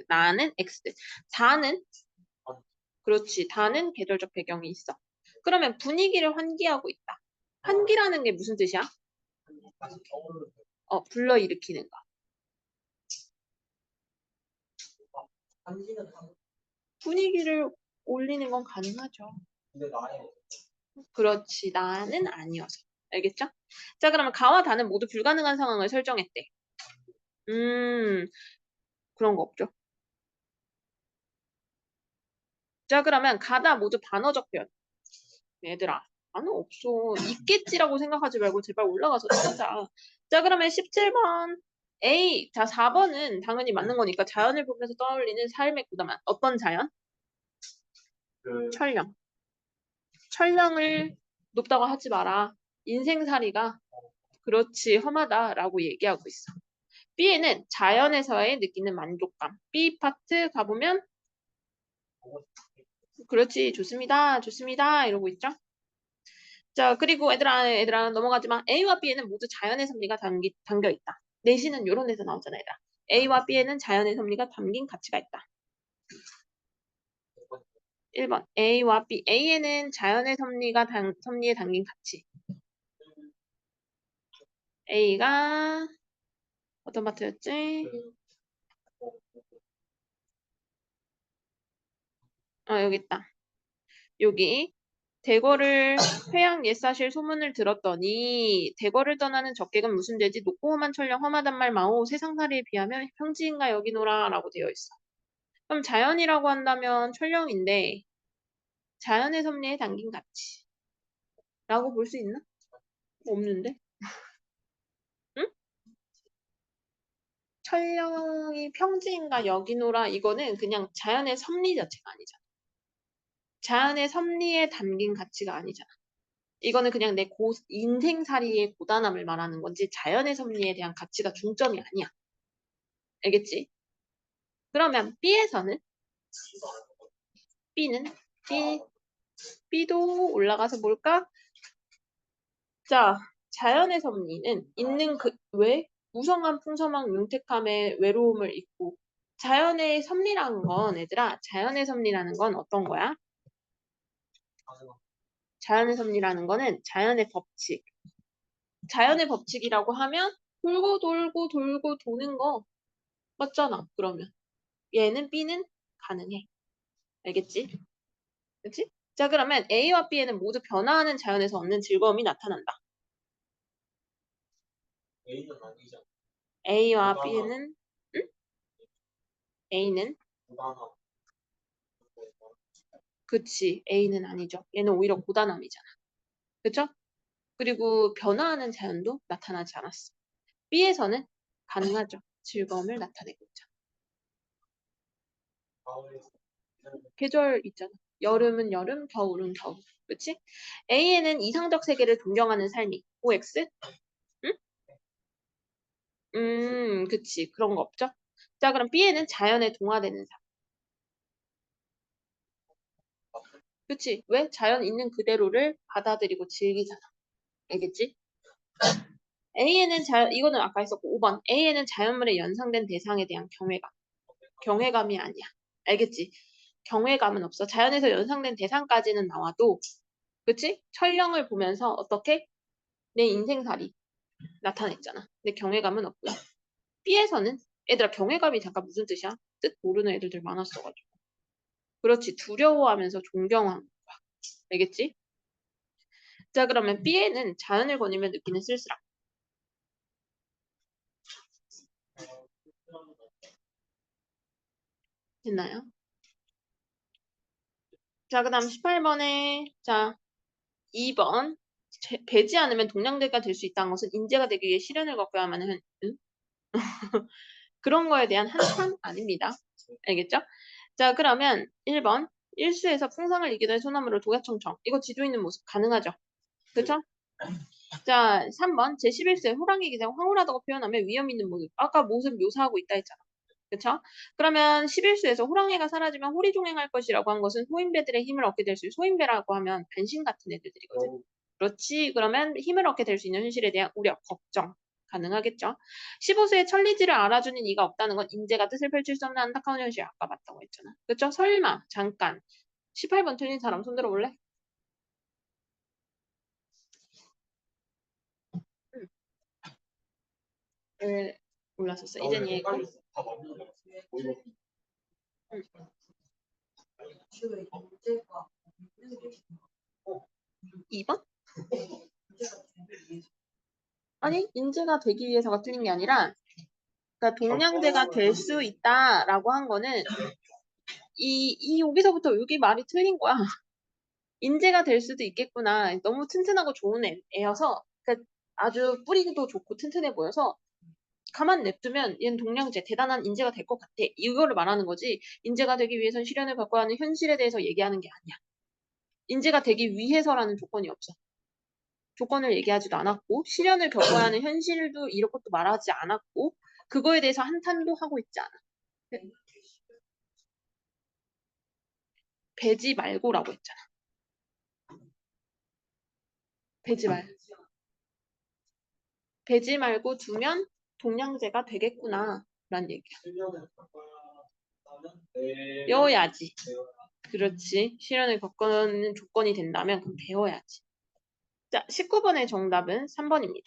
Speaker 1: 나는 X. 4는 그렇지. 다는 계절적 배경이 있어. 그러면 분위기를 환기하고 있다. 환기라는 게 무슨 뜻이야?
Speaker 2: 다시 겨울을
Speaker 1: 불러일으키는 거.
Speaker 2: 한기는 한.
Speaker 1: 분위기를 올리는 건 가능하죠.
Speaker 2: 근데 나에
Speaker 1: 그렇지. 나는 아니어서. 알겠죠? 자, 그러면 가와 다는 모두 불가능한 상황을 설정했대. 그런 거 없죠. 자, 그러면 가다 모두 반어적 표현. 얘들아, 나는 없어. 있겠지라고 생각하지 말고 제발 올라가서 찾자. 자, 그러면 17번. A. 자, 4번은 당연히 맞는 거니까 자연을 보면서 떠올리는 삶의 구다만. 어떤 자연?
Speaker 2: 그
Speaker 1: 철령. 철령을 높다고 하지 마라. 인생살이가 그렇지 험하다라고 얘기하고 있어. B에는 자연에서의 느끼는 만족감. B 파트 가보면 그렇지 좋습니다. 좋습니다. 이러고 있죠. 자, 그리고 얘들아, 넘어가지 마. A와 B에는 모두 자연의 섭리가 담겨 있다. 내시는 이런 데서 나오잖아, 얘들아. A와 B에는 자연의 섭리가 담긴 가치가 있다. 1번. A와 B. A에는 자연의 섭리에 담긴 가치. A가 어떤 파트였지? 여기 있다. 여기. 대거를 회양 옛사실 소문을 들었더니 대거를 떠나는 적객은 무슨 죄지 높고 험한 철령 험하단 말 마오 세상살이에 비하면 평지인가 여기노라 라고 되어 있어. 그럼 자연이라고 한다면 철령인데 자연의 섭리에 담긴 가치 라고 볼 수 있나? 없는데? 응? 철령이 평지인가 여기노라 이거는 그냥 자연의 섭리 자체가 아니잖아. 자연의 섭리에 담긴 가치가 아니잖아. 이거는 그냥 내 인생살이의 고단함을 말하는 건지 자연의 섭리에 대한 가치가 중점이 아니야. 알겠지? 그러면 B에서는 B는 B도 올라가서 볼까? 자, 자연의 섭리는 있는 왜? 무성한 풍성한 윤택함의 외로움을 잊고 자연의 섭리라는 건 얘들아 자연의 섭리라는 건 어떤 거야? 자연의 섭리라는 거는 자연의 법칙. 자연의 법칙이라고 하면 돌고 돌고 돌고 도는 거 맞잖아. 그러면 얘는 B는 가능해. 알겠지? 그치? 자, 그러면 A와 B에는 모두 변화하는 자연에서 얻는 즐거움이 나타난다.
Speaker 2: A는 아니죠.
Speaker 1: A와 B에는 응? A는
Speaker 2: 무난함.
Speaker 1: 그치. A는 아니죠. 얘는 오히려 고단함이잖아. 그쵸? 그리고 변화하는 자연도 나타나지 않았어. B에서는 가능하죠. 즐거움을 나타내고 있잖아.
Speaker 2: 가을에
Speaker 1: 계절 있잖아. 여름은 여름, 겨울은 겨울. 그렇지? A에는 이상적 세계를 존경하는 삶이. OX? 응? 그치. 그런 거 없죠? 자, 그럼 B에는 자연에 동화되는 삶. 그치? 왜? 자연 있는 그대로를 받아들이고 즐기잖아. 알겠지? A에는 이거는 아까 했었고 5번. A에는 자연물에 연상된 대상에 대한 경외감. 경외감이 아니야. 알겠지? 경외감은 없어. 자연에서 연상된 대상까지는 나와도, 그치? 철령을 보면서 어떻게? 내 인생살이 나타냈잖아. 근데 경외감은 없고요. B에서는 얘들아 경외감이 잠깐 무슨 뜻이야? 뜻 모르는 애들들 많았어가지고. 그렇지. 두려워하면서 존경하는 거야. 알겠지? 자 그러면 B에는 자연을 거니며 느끼는 쓸쓸함. 됐나요? 자 그 다음 18번에 자 2번 배지 않으면 동량제가 될 수 있다는 것은 인재가 되기 위해 시련을 겪어야만 하는 그런 거에 대한 한탄 아닙니다. 알겠죠? 자 그러면 1번 일수에서 풍상을 이기던 소나무를 독야청청 이거 지도 있는 모습 가능하죠? 그쵸? 자 3번 제11세 호랑이 기생 황홀하다고 표현하면 위험 있는 모습 아까 모습 묘사하고 있다 했잖아. 그쵸? 그러면 11수에서 호랑이가 사라지면 호리 종행할 것이라고 한 것은 소인배들의 힘을 얻게 될 수 있는 소인배라고 하면 변신 같은 애들이거든. 그렇지. 그러면 힘을 얻게 될 수 있는 현실에 대한 우려, 걱정 가능하겠죠. 15세에 천리지를 알아주는 이가 없다는 건 인재가 뜻을 펼칠 수 없는 안타까운 현실 아까 맞다고 했잖아. 그렇죠? 설마 잠깐 18번 틀린 사람 손 들어볼래? 응. 왜 몰랐었어? 이젠 이해했고.
Speaker 2: 다 맞는 거 같아.
Speaker 1: 응. 2번? 아니 인재가 되기 위해서가 틀린 게 아니라 그러니까 동량제가 될 수 있다라고 한 거는 이 여기서부터 여기 말이 틀린 거야. 인재가 될 수도 있겠구나. 너무 튼튼하고 좋은 애여서 그러니까 아주 뿌리도 좋고 튼튼해 보여서 가만 냅두면 얘는 동량제 대단한 인재가 될 것 같아. 이거를 말하는 거지. 인재가 되기 위해선 시련을 겪어야 하는 현실에 대해서 얘기하는 게 아니야. 인재가 되기 위해서라는 조건이 없어. 조건을 얘기하지도 않았고 시련을 겪어야 하는 현실도 이런 것도 말하지 않았고 그거에 대해서 한탄도 하고 있지 않아. 배지 말고라고 했잖아. 배지 말. 배지 말고 두면 동량제가 되겠구나. 라는 얘기야. 배워야지. 그렇지. 시련을 겪는 조건이 된다면 그럼 배워야지. 자, 19번의 정답은 3번입니다.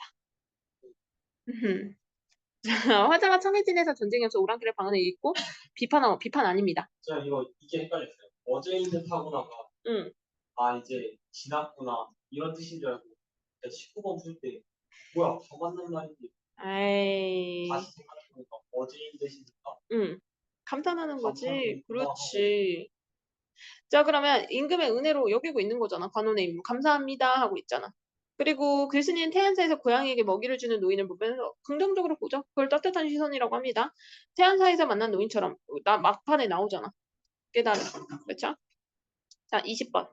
Speaker 1: 화자가 청해진에서 전쟁에서 오랑캐를 방언을 읽고 비판 아닙니다.
Speaker 2: 제가 이게 헷갈렸어요. 어제 있는 사고나가
Speaker 1: 응.
Speaker 2: 아 이제 지났구나 이런 뜻인 줄 알고 19번 풀 때 뭐야 다 맞는 말인데
Speaker 1: 아이.
Speaker 2: 다시 생각해보니까 어제인 뜻이니까
Speaker 1: 응. 감탄하는 거지.
Speaker 2: 감탄이구나
Speaker 1: 그렇지. 자, 그러면 임금의 은혜로 여기고 있는 거잖아. 관원의 임무. 감사합니다 하고 있잖아. 그리고 글쓴이는 태안사에서 고양이에게 먹이를 주는 노인을 보면서 긍정적으로 보죠. 그걸 따뜻한 시선이라고 합니다. 태안사에서 만난 노인처럼 막판에 나오잖아. 깨달음. 그렇죠? 자, 20번.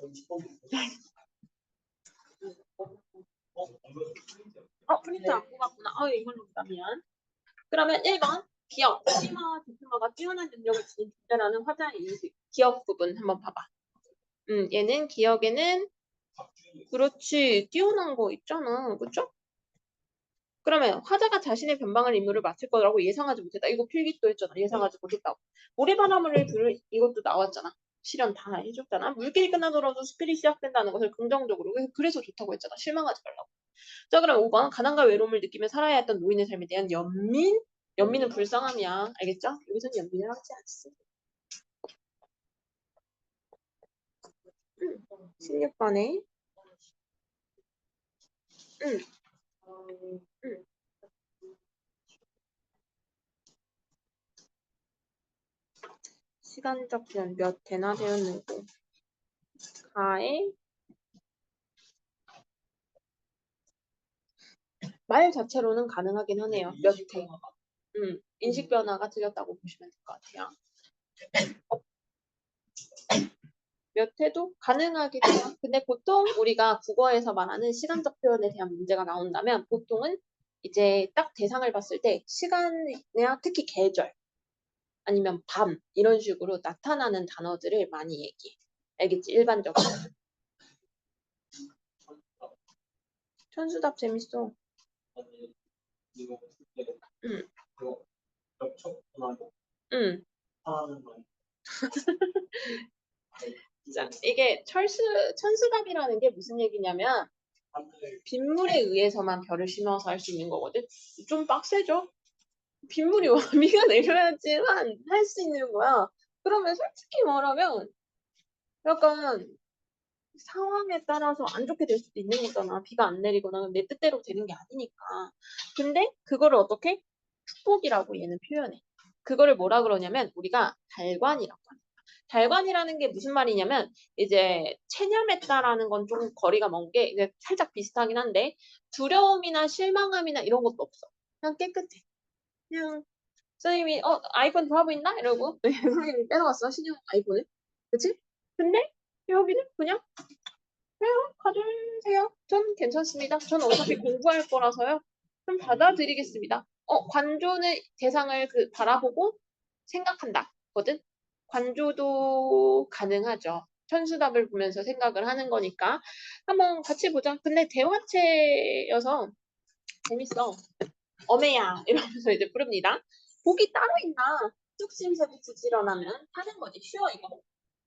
Speaker 1: 20번. 프린트 안 뽑았구나. 이걸로 보다 미안. 그러면 1번. 기억. 심화와 디스마가 뛰어난 능력을 지닌 존재라는 화자의 인식. 기억 부분 한번 봐봐. 얘는 기억에는 그렇지. 뛰어난 거 있잖아. 그쵸? 그러면 화자가 자신의 변방을 인물을 맡을 거라고 예상하지 못했다. 이거 필기도 했잖아. 예상하지 못했다고. 모래바람을 불을 이것도 나왔잖아. 실현 다 해줬잖아. 물길이 끝나더라도 스필이 시작된다는 것을 긍정적으로. 그래서 좋다고 했잖아. 실망하지 말라고. 자 그럼 5번. 가난과 외로움을 느끼며 살아야 했던 노인의 삶에 대한 연민? 연민은 불쌍함이야. 알겠죠? 여기서는 연민을 하지 않습니다. 16번에 응. 응. 시간적 표현 몇 대나 되었는고 가에 말 자체로는 가능하긴 하네요. 몇 대. 인식 변화가 틀렸다고 보시면 될 것 같아요. 몇 회도 가능하게 돼요. 근데 보통 우리가 국어에서 말하는 시간적 표현에 대한 문제가 나온다면 보통은 이제 딱 대상을 봤을 때 시간이나 특히 계절 아니면 밤 이런 식으로 나타나는 단어들을 많이 얘기해. 알겠지? 일반적으로. 천수답 재밌어.
Speaker 2: 아니 이거 그때
Speaker 1: 응,
Speaker 2: 그거 겹쳤구나
Speaker 1: 응.
Speaker 2: 하는 거
Speaker 1: 자, 이게 천수답이라는 게 무슨 얘기냐면
Speaker 2: 하늘
Speaker 1: 빗물에 의해서만 별을 심어서 할 수 있는 거거든. 좀 빡세죠? 빗물이 와비가 내려야지만 할 수 있는 거야. 그러면 솔직히 말하면 약간 상황에 따라서 안 좋게 될 수도 있는 거잖아. 비가 안 내리거나 내 뜻대로 되는 게 아니니까. 근데 그거를 어떻게? 축복이라고 얘는 표현해. 그거를 뭐라 그러냐면 우리가 달관이라고 하는 거야. 달관이라는 게 무슨 말이냐면 이제 체념했다라는 건 좀 거리가 먼 게 이제 살짝 비슷하긴 한데 두려움이나 실망함이나 이런 것도 없어. 그냥 깨끗해. 그냥 선생님이 아이폰 좋아 보인다? 이러고 선생님이 빼놓았어 신형 아이폰을. 그치? 근데 여기는 그냥 가져주세요. 전 괜찮습니다. 전 어차피 공부할 거라서요. 좀 받아들이겠습니다. 관조는 대상을 바라보고 생각한다. 거든. 관조도 가능하죠. 천수답을 보면서 생각을 하는 거니까 한번 같이 보자. 근데 대화체여서 재밌어. 어메야 이러면서 이제 부릅니다. 복이 따로 있나? 뚝심새도 부지런하면 하는 거지. 쉬워 이거.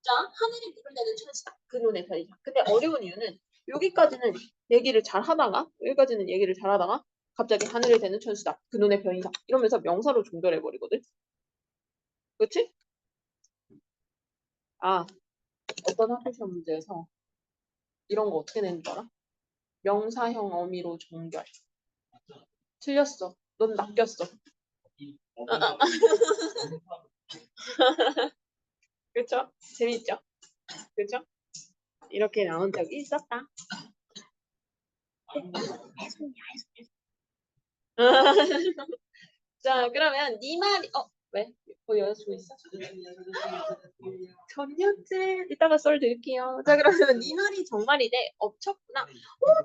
Speaker 1: 자, 하늘이 물을 내는 천수다. 그 눈의 별이다. 근데 어려운 이유는 여기까지는 얘기를 잘 하다가 여기까지는 얘기를 잘 하다가 갑자기 하늘을 대는 천수다. 그 눈의 별이다. 이러면서 명사로 종결해 버리거든. 그렇지? 아, 어떤 학교 시험 문제에서 이런 거 어떻게 내는 줄 알아? 명사형 어미로 종결. 틀렸어. 넌 낚였어. 그렇죠? 재밌죠? 그렇죠? 이렇게 나온 적이 있었다. 자, 그러면 네 말이 왜? 거기 여자친구 있어? 전년째 이따가 썰 드릴게요. 자, 그러면 네 말이 정말이래. 엎쳤구나.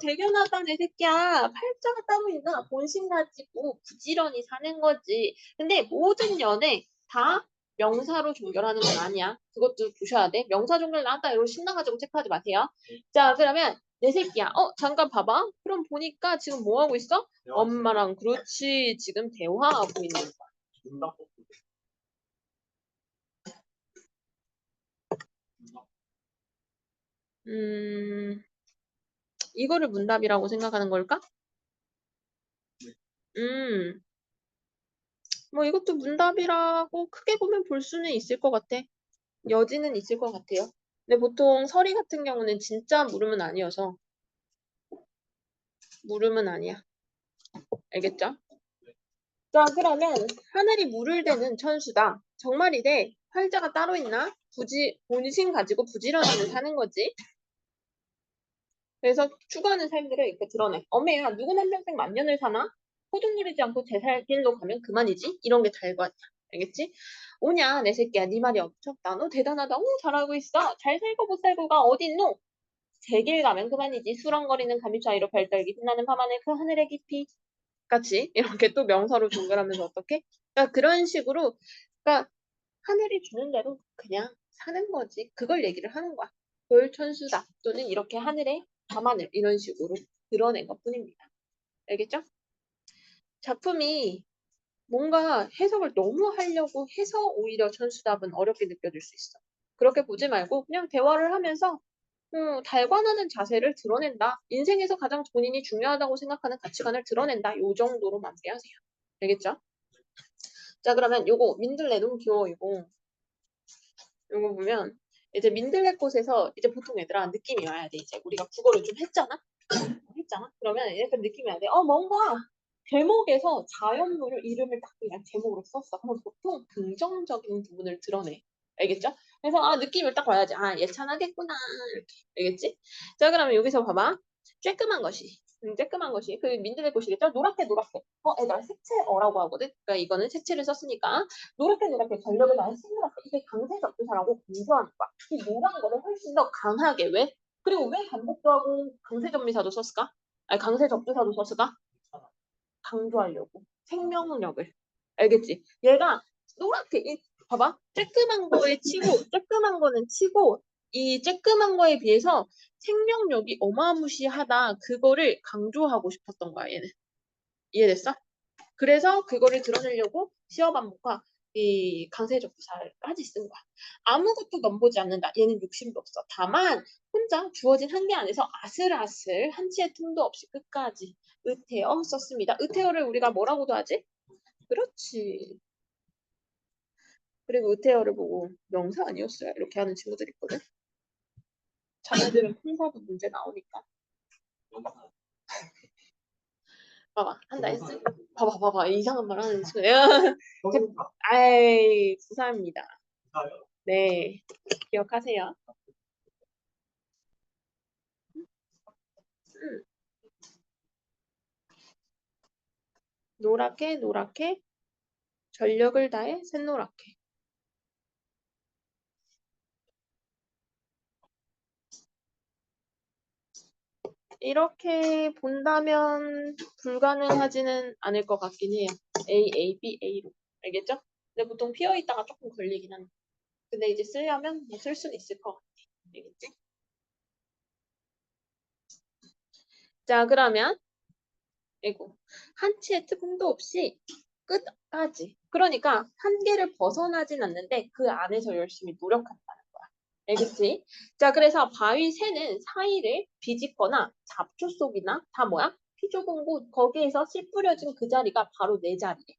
Speaker 1: 대견하다 내 새끼야. 팔자가 따로 있나? 본심 가지고 부지런히 사는 거지. 근데 모든 연애 다 명사로 종결하는 건 아니야. 그것도 보셔야 돼. 명사 종결 나왔다 이러고 신나가지고 체크하지 마세요. 자, 그러면 내 새끼야. 잠깐 봐봐. 그럼 보니까 지금 뭐 하고 있어? 엄마랑 그렇지. 지금 대화하고 있는 거야.
Speaker 2: 문답
Speaker 1: 이거를 문답이라고 생각하는 걸까? 음, 뭐 이것도 문답이라고 크게 보면 볼 수는 있을 것 같아. 여지는 있을 것 같아요. 근데 보통 서리 같은 경우는 진짜 물음은 아니어서 물음은 아니야. 알겠죠? 자, 그러면 하늘이 물을 대는 천수다. 정말이래. 활자가 따로 있나? 본심 가지고 부지런함을 사는 거지. 그래서 추구하는 삶들을 이렇게 드러내. 어메야, 누군 한 평생 만년을 사나? 호둥 누리지 않고 제 살 길로 가면 그만이지. 이런 게 달관이야. 알겠지? 오냐, 내 새끼야. 네 말이 없쳤다. 너 대단하다. 오, 잘하고 있어. 잘 살고 못 살고가 어딨노? 제 길 가면 그만이지. 수렁거리는 감입 사이로 별떨기 빛나는 밤하늘 그 하늘의 깊이. 같이 이렇게 또 명사로 종결하면서 어떻게? 그러니까 그런 식으로 그러니까 하늘이 주는 대로 그냥 사는 거지. 그걸 얘기를 하는 거야. 돌천수다 또는 이렇게 하늘의 밤하늘 이런 식으로 드러낸 것뿐입니다. 알겠죠? 작품이 뭔가 해석을 너무 하려고 해서 오히려 천수답은 어렵게 느껴질 수 있어. 그렇게 보지 말고 그냥 대화를 하면서 달관하는 자세를 드러낸다. 인생에서 가장 본인이 중요하다고 생각하는 가치관을 드러낸다. 요 정도로 마무리하세요. 알겠죠? 자, 그러면 요거 민들레 너무 귀여워 이거. 요거 보면 이제 민들레꽃에서 이제 보통 얘들아 느낌이 와야 돼. 이제 우리가 국어를 좀 했잖아. 그러면 약간 느낌이 와야 돼. 뭔가 제목에서 자연물을 이름을 딱 그냥 제목으로 썼어. 그럼 보통 긍정적인 부분을 드러내. 알겠죠? 그래서 느낌을 딱 봐야지. 예찬하겠구나. 이렇게. 알겠지? 자, 그러면 여기서 봐봐. 쬐끔한 것이. 쬐끄만 것이 그 민들레 꽃이겠죠? 노랗게 얘들아 색채어라고 하거든. 그러니까 이거는 색채를 썼으니까 노랗게 전력을 다해 새노랗게 이게 강세 접두사라고 강조하는 거야. 이 노란 거를 훨씬 더 강하게 왜? 그리고 왜 반복도 하고 강세 접미사도 썼을까? 아니 강세 접두사도 썼을까? 강조하려고 생명력을 알겠지? 얘가 노랗게 봐봐 쬐끄만 거는 치고 이 쬐끄만 거에 비해서 생명력이 어마무시하다 그거를 강조하고 싶었던 거야 얘는 이해됐어? 그래서 그거를 드러내려고 시어 반복과 이 강세적 부사까지 쓴 거야. 아무것도 넘보지 않는다. 얘는 욕심도 없어. 다만 혼자 주어진 한계 안에서 아슬아슬 한치의 틈도 없이 끝까지 으태어 썼습니다. 으태어를 우리가 뭐라고도 하지? 그렇지. 그리고 으태어를 보고 명사 아니었어요? 이렇게 하는 친구들 있거든. 자네들은 품사도 문제 나오니까. 봐봐 한다 했지. 봐봐 이상한 말 하는 친구. 아이 부사입니다. 네 기억하세요. 노랗게 전력을 다해 샛노랗게. 이렇게 본다면 불가능하지는 않을 것 같긴 해요. A, B, A로. 알겠죠? 근데 보통 피어 있다가 조금 걸리긴 한데. 근데 이제 쓰려면 뭐 쓸 수는 있을 것 같아. 알겠지? 자, 그러면 이거 한치의 틈도 없이 끝까지. 그러니까 한계를 벗어나진 않는데 그 안에서 열심히 노력한다는 거야. 알겠지? 자, 그래서 바위 새는 사이를 비집거나 잡초 속이나 다 뭐야? 피 좁은 곳 거기에서 씨 뿌려진 그 자리가 바로 내 자리래.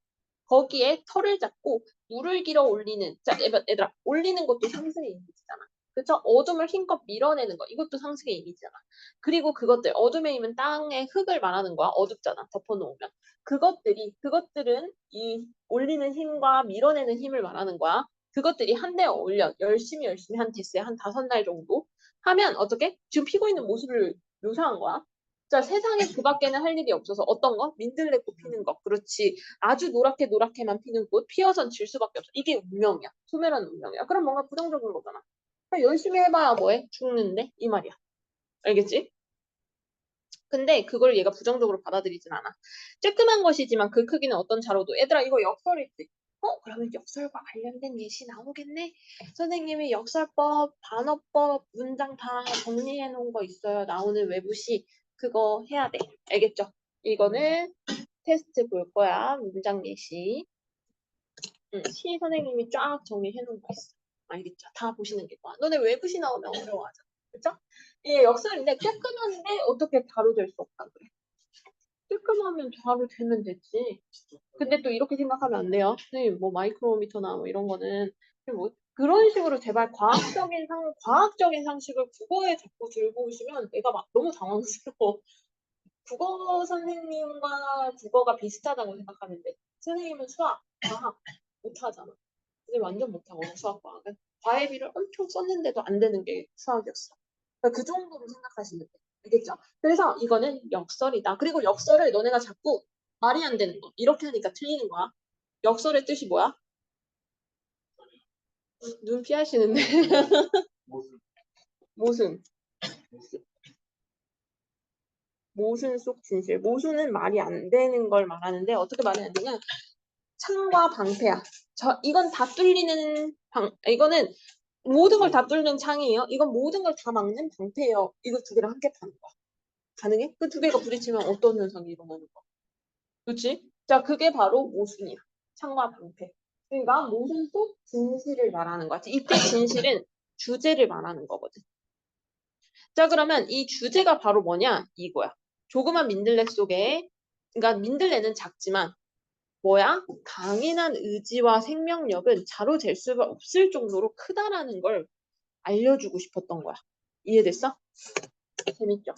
Speaker 1: 거기에 털을 잡고 물을 길어 올리는 자 얘들아 올리는 것도 상승의 이미지잖아. 그쵸? 어둠을 힘껏 밀어내는 거 이것도 상승의 이미지잖아. 그리고 그것들 어둠에 있는 땅의 흙을 말하는 거야. 어둡잖아. 덮어놓으면. 그것들은 이 올리는 힘과 밀어내는 힘을 말하는 거야. 그것들이 한데 올려 열심히 한 데스에 한 5날 정도 하면 어떻게? 지금 피고 있는 모습을 묘사한 거야. 자, 세상에 그 밖에는 할 일이 없어서 어떤 거? 민들레꽃 피는 거. 그렇지. 아주 노랗게만 피는 꽃 피어선 질 수밖에 없어. 이게 운명이야. 소멸한 운명이야. 그럼 뭔가 부정적인 거잖아. 열심히 해봐야 뭐해? 죽는데? 이 말이야. 알겠지? 근데 그걸 얘가 부정적으로 받아들이진 않아. 쬐끄만 것이지만 그 크기는 어떤 자로도 얘들아 이거 역설이지. 그러면 역설과 관련된 예시 나오겠네? 선생님이 역설법, 반어법, 문장 다 정리해 놓은 거 있어요. 나오는 외부시 그거 해야 돼. 알겠죠? 이거는 테스트 볼 거야. 문장 예시. 시 선생님이 쫙 정리해 놓은 거 있어. 알겠죠? 다 보시는 게 좋아. 너네 외부시 나오면 어려워하잖아. 그쵸? 이게 역설인데 쬐끄만데 어떻게 바로 될 수 없다 그래. 쬐끄하면 바로 되면 됐지. 근데 또 이렇게 생각하면 안 돼요. 선생님 뭐 마이크로미터나 뭐 이런 거는 뭐 그런 식으로 제발 과학적인 상식을 국어에 자꾸 들고 오시면 내가 막 너무 당황스러워. 국어 선생님과 국어가 비슷하다고 생각하는데 선생님은 수학, 과학 못하잖아. 근데 완전 못하거든 수학, 과학은. 과외비를 엄청 썼는데도 안 되는 게 수학이었어. 그러니까 그 정도로 생각하시면 돼. 알겠죠? 그래서 이거는 역설이다. 그리고 역설을 너네가 자꾸 말이 안 되는 거. 이렇게 하니까 틀리는 거야. 역설의 뜻이 뭐야? 눈 피하시는데. 모순. 모순 속 진실. 모순은 말이 안 되는 걸 말하는데 어떻게 말이 안 되냐? 창과 방패야. 이건 다 뚫리는 이거는 모든 걸 다 뚫는 창이에요. 이건 모든 걸 다 막는 방패예요. 이거 두 개를 함께 파는 거야. 가능해? 그 두 개가 부딪히면 어떤 현상이 일어나는 거야? 그렇지? 자, 그게 바로 모순이야. 창과 방패. 그러니까 모순 속 진실을 말하는 거지. 이때 진실은 주제를 말하는 거거든. 자, 그러면 이 주제가 바로 뭐냐? 이거야. 조그만 민들레 속에, 그러니까 민들레는 작지만 뭐야? 강인한 의지와 생명력은 자로 잴 수가 없을 정도로 크다라는 걸 알려주고 싶었던 거야. 이해됐어? 재밌죠?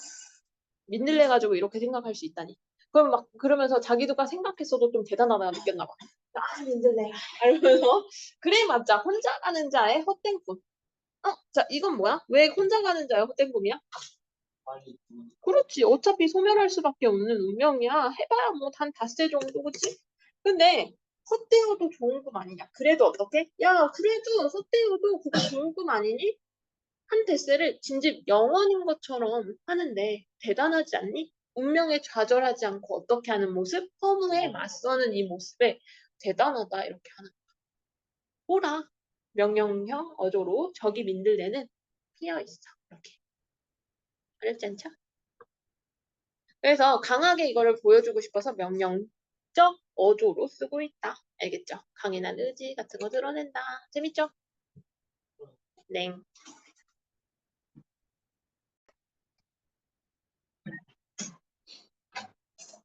Speaker 1: 민들레 가지고 이렇게 생각할 수 있다니. 그럼 막 그러면서 자기도가 생각했어도 좀 대단하다고 느꼈나 봐. 민들레 이러면서 그래 맞자 혼자 가는 자의 헛된 꿈. 자 이건 뭐야? 왜 혼자 가는 자의 헛된 꿈이야?
Speaker 2: 빨리 좀
Speaker 1: 그렇지. 어차피 소멸할 수밖에 없는 운명이야. 해봐야 뭐 단 닷새 정도, 그치? 근데 헛되어도 좋은 꿈 아니냐? 그래도 어떻게? 야, 그래도 헛되어도 그거 좋은 꿈 아니니? 한 닷새를 진즉 영원인 것처럼 하는데 대단하지 않니? 운명에 좌절하지 않고 어떻게 하는 모습? 허무에 맞서는 이 모습에 대단하다 이렇게 하는 거야. 보라. 명령형 어조로 적이 민들레는 피어 있어. 이렇게. 어렵지 않죠? 그래서 강하게 이거를 보여주고 싶어서 명령적 어조로 쓰고 있다. 알겠죠? 강인한 의지 같은 거 드러낸다. 재밌죠? 네.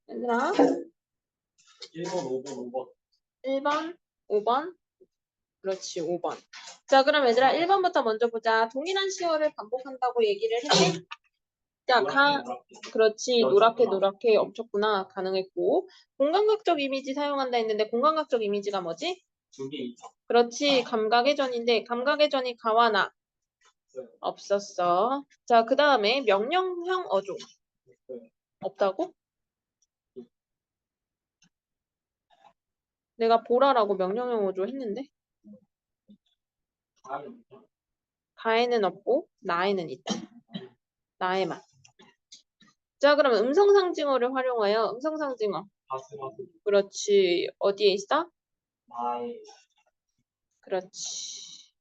Speaker 1: 얘들아,
Speaker 2: 1번, 5번, 5번.
Speaker 1: 1번, 5번. 그렇지, 5번. 자, 그럼 얘들아, 1번부터 먼저 보자. 동일한 시어를 반복한다고 얘기를 했네. 자, 그렇지. 노랗게 노랗게 엎쳤구나. 가능했고. 공감각적 이미지 사용한다 했는데 공감각적 이미지가 뭐지?
Speaker 2: 두개 있어.
Speaker 1: 그렇지. 감각의 전이 가와 나
Speaker 2: 있어요.
Speaker 1: 없었어. 자, 그 다음에 명령형 어조.
Speaker 2: 있어요.
Speaker 1: 없다고? 내가 보라라고 명령형 어조 했는데
Speaker 2: 다음에 있어.
Speaker 1: 가에는 없고 나에는 있다. 나에만. 자, 그럼 음성상징어를 활용하여 음성상징어.
Speaker 2: 가스가스.
Speaker 1: 그렇지. 어디에 있어?
Speaker 2: 나의.
Speaker 1: 그렇지.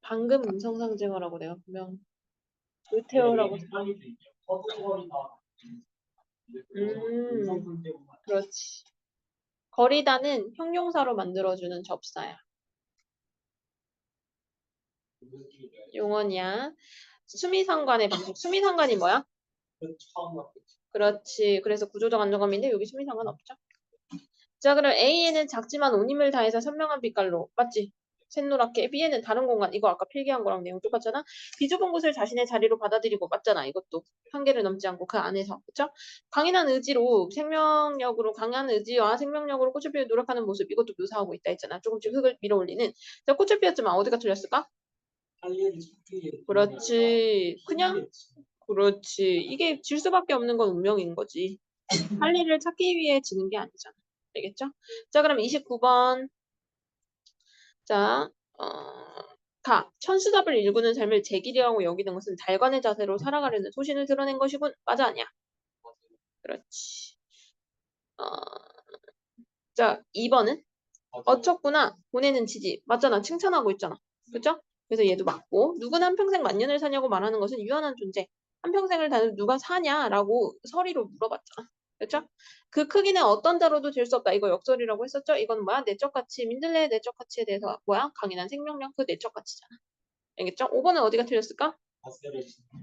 Speaker 1: 방금 음성상징어라고 내가 분명 의태어라고
Speaker 2: 헷갈릴 수 있죠. 허둥거리다.
Speaker 1: 그렇지. 거리다는 형용사로 만들어주는 접사야. 용언이야. 수미상관의 방식. 수미상관이 뭐야? 그렇지. 그래서 구조적 안정감인데 여기 수미상관 없죠. 자, 그럼 A에는 작지만 온 힘을 다해서 선명한 빛깔로. 맞지? 샛노랗게. B에는 다른 공간. 이거 아까 필기한 거랑 내용 똑같잖아. 비좁은 곳을 자신의 자리로 받아들이고. 맞잖아. 이것도. 한계를 넘지 않고 그 안에서. 그쵸? 강인한 의지로 생명력으로 강한 의지와 생명력으로 꽃을 피워 노력하는 모습. 이것도 묘사하고 있다 했잖아. 조금씩 흙을 밀어 올리는. 자, 꽃을 피웠지만 어디가 틀렸을까? 그렇지. 그냥 그렇지. 이게 질 수밖에 없는 건 운명인 거지. 할 일을 찾기 위해 지는 게 아니잖아. 알겠죠? 자, 그럼 29번. 자, 가. 천수답을 일구는 삶을 제 길이라고 여기는 것은 달관의 자세로 살아가려는 소신을 드러낸 것이군. 맞아, 아니야? 그렇지. 어, 자, 2번은 어쳤구나. 보내는 지지. 맞잖아. 칭찬하고 있잖아. 그죠? 그래서 얘도 맞고. 누구나 한평생 만년을 사냐고 말하는 것은 유한한 존재. 한평생을 다 누가 사냐라고 서리로 물어봤잖아. 그렇죠? 그 크기는 어떤 자로도 잴 수 없다. 이거 역설이라고 했었죠? 이건 뭐야? 내적 가치. 민들레의 내적 가치에 대해서 뭐야? 강인한 생명력 그 내적 가치잖아. 알겠죠? 5번은 어디가 틀렸을까?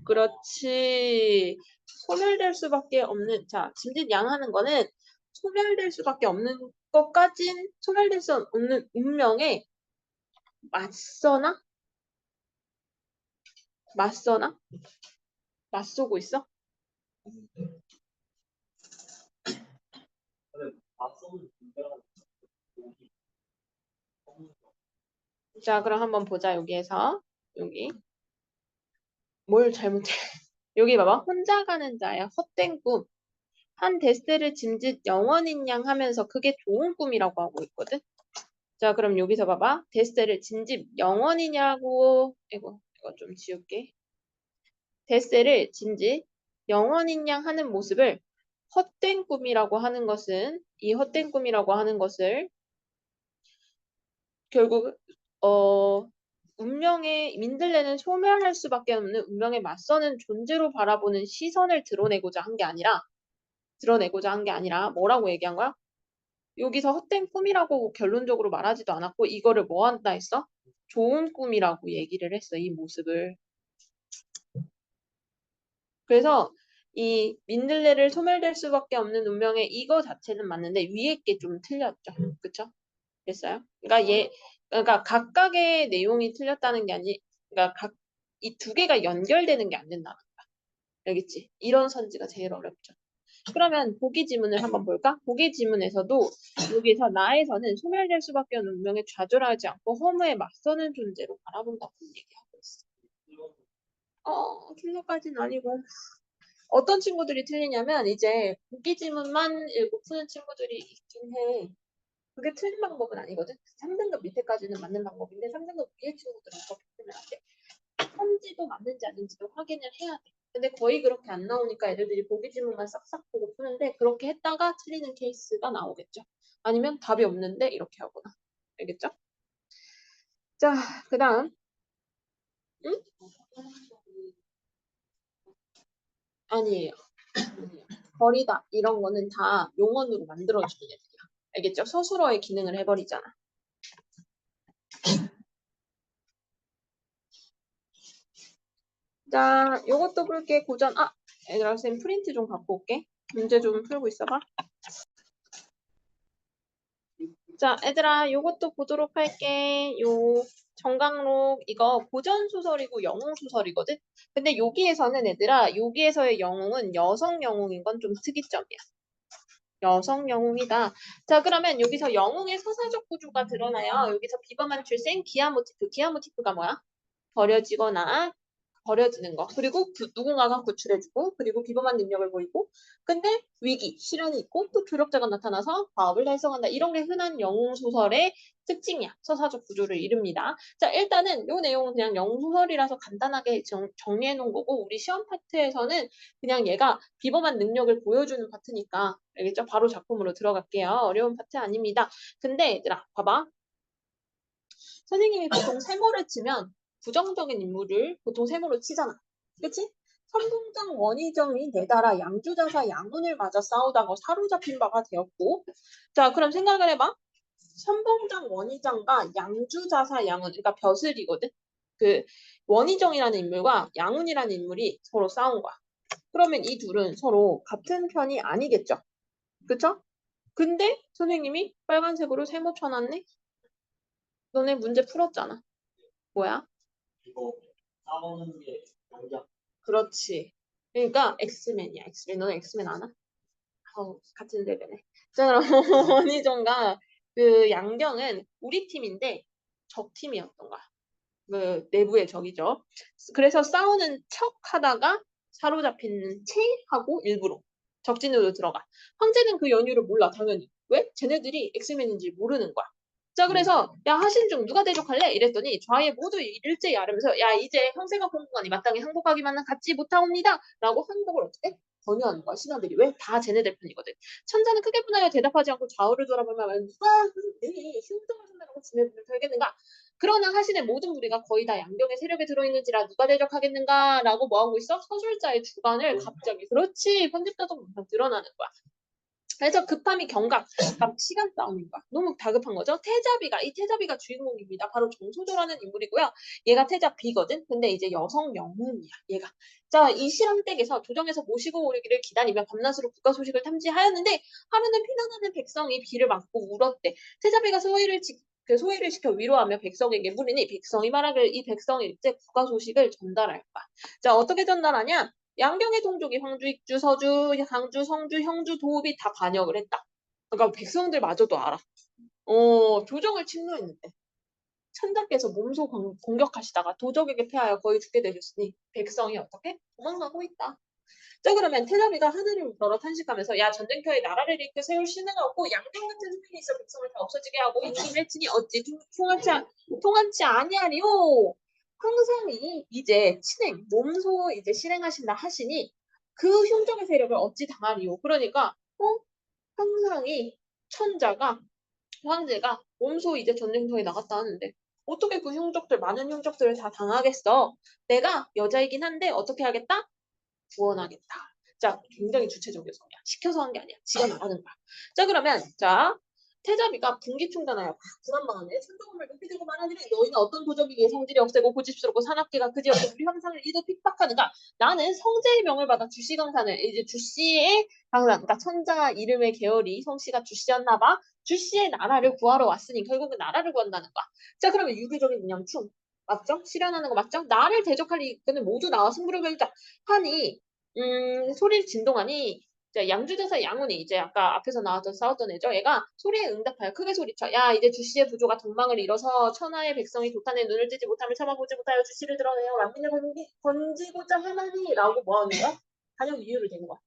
Speaker 1: 그렇지. 소멸될 수밖에 없는. 자, 짐짓 양하는 거는 소멸될 수밖에 없는 것까진 소멸될 수 없는 운명에 맞서나? 맞서나? 맞서고 있어? 자, 그럼 한번 보자. 여기에서. 여기. 뭘 잘못해. 여기 봐봐. 혼자 가는 자야. 헛된 꿈. 한 데스를 짐짓 영원인 양 하면서 그게 좋은 꿈이라고 하고 있거든. 자, 그럼 여기서 봐봐. 데스를 짐짓 영원이냐고. 이거 좀 지울게. 데스를 짐짓 영원인 양 하는 모습을 헛된 꿈이라고 하는 것은 이 헛된 꿈이라고 하는 것을 결국 운명의 민들레는 소멸할 수밖에 없는 운명에 맞서는 존재로 바라보는 시선을 드러내고자 한 게 아니라 뭐라고 얘기한 거야? 여기서 헛된 꿈이라고 결론적으로 말하지도 않았고 이거를 뭐 한다 했어? 좋은 꿈이라고 얘기를 했어. 이 모습을. 그래서 이 민들레를 소멸될 수밖에 없는 운명의 이거 자체는 맞는데 위에 게 좀 틀렸죠. 그쵸? 됐어요? 그러니까 각각의 내용이 틀렸다는 게 아니, 그러니까 이 두 개가 연결되는 게 안 된다는 거야. 알겠지? 이런 선지가 제일 어렵죠. 그러면 보기 지문을 한번 볼까? 보기 지문에서도 여기서 나에서는 소멸될 수밖에 없는 운명에 좌절하지 않고 허무에 맞서는 존재로 바라본다고 얘기하고 있어. 킬러까지는 아니고. 어떤 친구들이 틀리냐면 이제 보기 지문만 읽고 푸는 친구들이 있긴 해. 그게 틀린 방법은 아니거든. 3등급 밑에까지는 맞는 방법인데 3등급 위에 친구들은 그렇게 풀면 안 돼. 편지도 맞는지 아닌지도 확인을 해야 돼. 근데 거의 그렇게 안 나오니까 애들이 보기 지문만 싹싹 보고 푸는데 그렇게 했다가 틀리는 케이스가 나오겠죠. 아니면 답이 없는데 이렇게 하거나. 알겠죠? 자, 그 다음. 응? 아니에요. 아니에요. 버리다 이런 거는 다 용언으로 만들어주는 애들이야. 알겠죠? 서술어의 기능을 해버리잖아. 자, 요것도 볼게. 고전. 얘들아, 쌤 프린트 좀 갖고 올게. 문제 좀 풀고 있어봐. 자, 얘들아, 요것도 보도록 할게. 요 정강록 이거 고전 소설이고 영웅 소설이거든. 근데 여기에서는 얘들아, 여기에서의 영웅은 여성 영웅인 건 좀 특이점이야. 여성 영웅이다. 자, 그러면 여기서 영웅의 서사적 구조가 드러나요. 여기서 비범한 출생 기하 모티프. 기하 모티프가 뭐야? 버려지거나 버려지는 거. 그리고 누군가가 구출해주고 그리고 비범한 능력을 보이고 근데 위기, 시련이 있고 또 조력자가 나타나서 과업을 달성한다. 이런 게 흔한 영웅 소설의 특징이야. 서사적 구조를 이룹니다. 자, 일단은 이 내용은 그냥 영웅 소설이라서 간단하게 정리해 놓은 거고 우리 시험 파트에서는 그냥 얘가 비범한 능력을 보여주는 파트니까 알겠죠? 바로 작품으로 들어갈게요. 어려운 파트 아닙니다. 근데 얘들아 봐봐. 선생님이 보통 세모를 치면 부정적인 인물을 보통 세모로 치잖아. 그치? 선봉장 원희정이 내달아 양주자사 양운을 맞아 싸우다가 사로잡힌 바가 되었고 자 그럼 생각을 해봐. 선봉장 원희정과 양주자사 양운 그러니까 벼슬이거든. 그 원희정이라는 인물과 양운이라는 인물이 서로 싸운 거야. 그러면 이 둘은 서로 같은 편이 아니겠죠? 그쵸? 근데 선생님이 빨간색으로 세모 쳐놨네? 너네 문제 풀었잖아. 뭐야?
Speaker 2: 이거 싸우는 게 양장.
Speaker 1: 그렇지. 그러니까 엑스맨이야. 엑스맨. 너는 엑스맨 아나? 같은 레벨네. 자, 그럼 원희정과 그 양경은 우리 팀인데 적 팀이었던 거야. 그 내부의 적이죠. 그래서 싸우는 척 하다가 사로잡히는 채 하고 일부러 적진으로 들어가. 황제는 그 연유를 몰라 당연히. 왜? 쟤네들이 엑스맨인지 모르는 거야. 자 그래서 야 하신중 누가 대적할래? 이랬더니 좌에 모두 일제히 아르면서 야 이제 형세가 공공하니 마땅히 항복하기만은 갖지 못하옵니다. 라고 항복을 어떻게? 권유하는 거야 신하들이. 왜? 다 쟤네들 편이거든. 천자는 크게 분하여 대답하지 않고 좌우를 돌아보면 누가 내 흉정을 한다고 지내분을 털겠는가? 그러나 하신의 모든 무리가 거의 다 양경의 세력에 들어있는지라 누가 대적하겠는가라고 뭐하고 있어? 서술자의 주관을 갑자기 그렇지 편집자도 드러나는 거야. 그래서 급함이 경각, 시간 싸움인 거야. 너무 다급한 거죠. 태자비가 이 태자비가 주인공입니다. 바로 정소조라는 인물이고요. 얘가 태자비거든. 근데 이제 여성 영웅이야. 얘가. 자, 이 실황댁에서 조정에서 모시고 오기를 기다리며 밤낮으로 국가 소식을 탐지하였는데 하루는 피난하는 백성이 비를 맞고 울었대. 태자비가 소위를 시켜 위로하며 백성에게 물으니 백성이 말하길 이 백성이 일제 국가 소식을 전달할 거야. 자, 어떻게 전달하냐? 양경의 동족이 황주, 익주, 서주, 강주, 성주, 형주, 도읍이 다 반역을 했다. 그러니까 백성들마저도 알아. 조정을 침노했는데 천자께서 몸소 공격하시다가 도적에게 패하여 거의 죽게 되셨으니 백성이 어떻게? 도망가고 있다. 자 그러면 태자비가 하늘을 우러러 탄식하면서 야 전쟁터에 나라를 일으켜 세울 신은 없고 양경 같은 스승이 있어 백성을 다 없어지게 하고 이님을 치니 어찌 통한치 아니하리요. 황상이 이제 친행 몸소 이제 실행하신다 하시니 그 흉정의 세력을 어찌 당하리요. 그러니까 황상이 천자가 황제가 몸소 이제 전쟁터에 나갔다 하는데 어떻게 그 흉족들 많은 흉족들을 다 당하겠어. 내가 여자이긴 한데 어떻게 하겠다? 구원하겠다. 자, 굉장히 주체적이어서 그냥 시켜서 한 게 아니야. 지가 나가는 거야. 자, 그러면 자 태자비가 분기충단하여 불안망하네. 천정음을 높이 들고 말하기를 너희는 어떤 도적이기에 성질이 없애고 고집스럽고 사납기가 그지없고 우리 황상을 이도 핍박하는가. 나는 성제의 명을 받아 주씨 강산을 이제 주씨의 강산 그러니까 천자 이름의 계열이 성씨가 주씨였나 봐. 주씨의 나라를 구하러 왔으니 결국은 나라를 구한다는 거야. 자, 그러면 유기적인 인양충 맞죠? 실현하는 거 맞죠? 나를 대적할 이들은 모두 나와 승부를 걸자 하니 소리를 진동하니 자, 양주대사 양훈이 이제 아까 앞에서 나왔던 싸웠던 애죠. 얘가 소리에 응답하여 크게 소리쳐. 야, 이제 주씨의 부조가 동망을 잃어서 천하의 백성이 도탄에 눈을 뜨지 못함을 참아보지 못하여 주씨를 드러내어 만민을 건지고자 하나니 라고 뭐 하는 거야? 단역 이유를 댄 거야.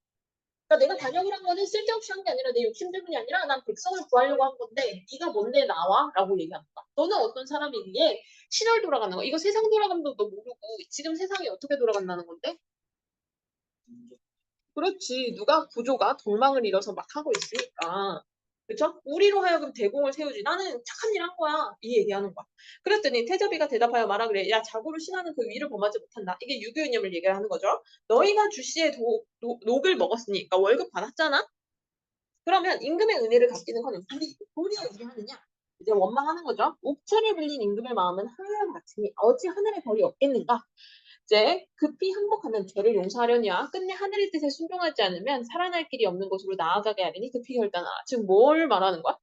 Speaker 1: 그러니까 내가 단역이란 거는 쓸데없이 한 게 아니라 내 욕심 때문이 아니라 난 백성을 구하려고 한 건데 네가 뭔데 나와? 라고 얘기하는 거야. 너는 어떤 사람이기에 신월 돌아가는 거야. 이거 세상 돌아감도 너 모르고 지금 세상이 어떻게 돌아간다는 건데? 그렇지. 누가 구조가 동망을 잃어서 막 하고 있으니까. 그쵸? 우리로 하여금 대공을 세우지. 나는 착한 일 한 거야. 이 얘기하는 거야. 그랬더니 태자비가 대답하여 말하기를 야 자고로 신하는 그 위를 범하지 못한다. 이게 유교이념을 얘기를 하는 거죠. 너희가 주씨의 녹을 먹었으니 그러니까 월급 받았잖아. 그러면 임금의 은혜를 갚기는커녕 돈이 어떻게 하느냐? 이제 원망하는 거죠. 옥체를 빌린 임금의 마음은 하늘과 같으니 어찌 하늘의 벌이 없겠는가? 이제 급히 항복하면 죄를 용서하려냐? 끝내 하늘의 뜻에 순종하지 않으면 살아날 길이 없는 곳으로 나아가게 하리니 급히 결단하라. 지금 뭘 말하는 거야?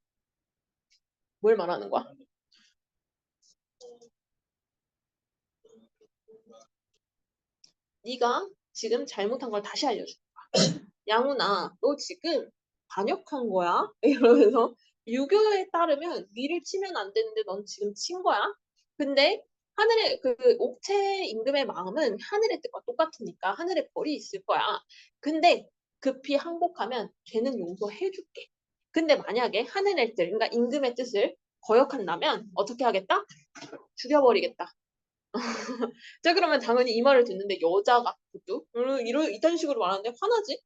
Speaker 1: 뭘 말하는 거야? 네가 지금 잘못한 걸 다시 알려줄 거야. 양훈아, 너 지금 반역한 거야? 이러면서 유교에 따르면 위를 치면 안 되는데 넌 지금 친 거야? 근데 하늘의 그 옥체 임금의 마음은 하늘의 뜻과 똑같으니까 하늘의 벌이 있을 거야. 근데 급히 항복하면 죄는 용서해줄게. 근데 만약에 하늘의 뜻, 그러니까 임금의 뜻을 거역한다면 어떻게 하겠다? 죽여버리겠다. 자, 그러면 당연히 이 말을 듣는데 여자가 그것도 이런 식으로 말하는데 화나지?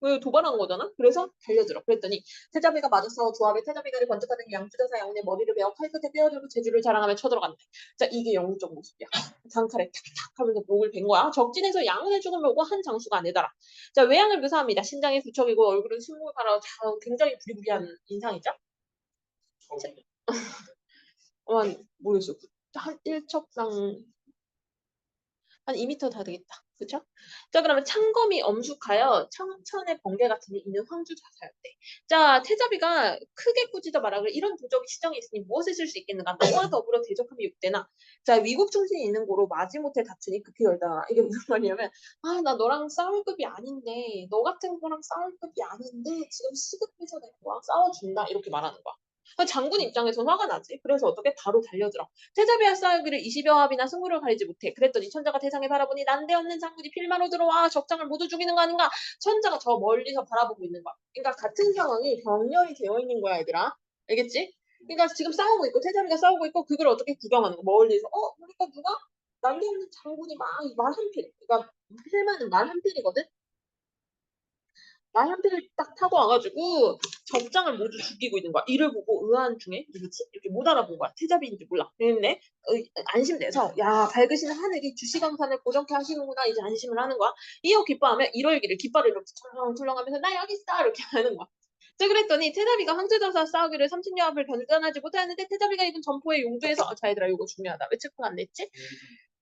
Speaker 1: 왜 도발한 거잖아? 그래서 달려들어. 그랬더니 태자비가 맞아서 조합에 태자비가를 번쩍하던 양주대사 양운의 머리를 베어 칼끝에 빼어들고 재주를 자랑하며 쳐들어간대. 자, 이게 영적 모습이야. 장칼에 탁탁 하면서 목을 벤 거야. 적진에서 양운의 죽음을 보고 한 장수가 아내더라. 자, 외양을 묘사합니다. 신장이 부척이고 얼굴은 순목을 바라 굉장히 부리부리한 인상이죠. 모르겠어. 한 1척당 한 2m 다 되겠다. 그쵸? 자, 그러면 창검이 엄숙하여 청천의 번개 같으니 이는 황주 자사였대. 자, 태자비가 크게 꾸짖어 말하기를 이런 도적이 시정에 있으니 무엇을 쓸 수 있겠는가? 너와 더불어 대적함이 육대나. 자, 위국 충신이 있는 고로 마지못해 다투니 급히 열다가 이게 무슨 말이냐면 아, 나 너랑 싸울 급이 아닌데 너 같은 거랑 싸울 급이 아닌데 지금 시급해서 내가 너랑 싸워준다 이렇게 말하는 거야. 장군 입장에서 화가 나지. 그래서 어떻게 바로 달려들어. 태자비와 싸우기를 20여 합이나 승부를 가리지 못해. 그랬더니 천자가 태상에 바라보니 난데없는 장군이 필마로 들어와 적장을 모두 죽이는 거 아닌가? 천자가 저 멀리서 바라보고 있는 거야. 그러니까 같은 상황이 병렬이 되어 있는 거야, 얘들아. 알겠지? 그러니까 지금 싸우고 있고 태자비가 싸우고 있고 그걸 어떻게 구경하는 거야? 멀리서. 그러니까 누가 난데없는 장군이 막 말 한 필. 그러니까 필마는 말 한 필이거든. 말한테를 딱 타고 와가지고 적장을 모두 죽이고 있는 거야. 이를 보고 의아한 중에 누구지? 이렇게 못 알아본 거야. 태자비인지 몰라. 그랬네. 안심돼서 야 밝으시는 하늘이 주시강산을 고정케 하시는구나. 이제 안심을 하는 거야. 이어 기뻐하며 이럴기를 깃발을 이렇게 철렁철렁하면서 나 여기 있어 이렇게 하는 거야. 자 그랬더니 태자비가 황제자사 싸우기를 30여 합을 견뎌내지 못하였는데 태자비가 입은 점포의 용두에서 자 얘들아 이거 중요하다. 왜 체크 안 냈지?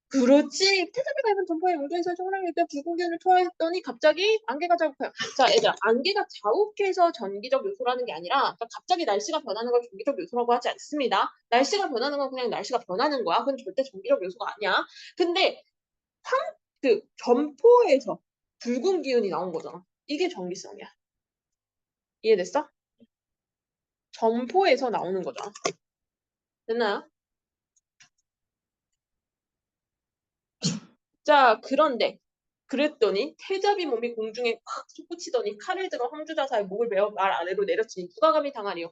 Speaker 1: 그렇지. 태자비가 입은 점퍼에 용도에서 호랑이에 붉은 기운을 투하했더니 갑자기 안개가 자욱해요. 자, 얘들아, 안개가 자욱해서 전기적 요소라는 게 아니라 그러니까 갑자기 날씨가 변하는 걸 전기적 요소라고 하지 않습니다. 날씨가 변하는 건 그냥 날씨가 변하는 거야. 그건 절대 전기적 요소가 아니야. 근데 그 점포에서 붉은 기운이 나온 거잖아. 이게 전기성이야. 이해됐어? 점포에서 나오는 거잖아. 됐나요? 자, 그런데 그랬더니 태자비 몸이 공중에 콱 솟구치더니 칼을 들어 황주자사의 목을 베어 말 아래로 내려치니 누가 감히 당하리요.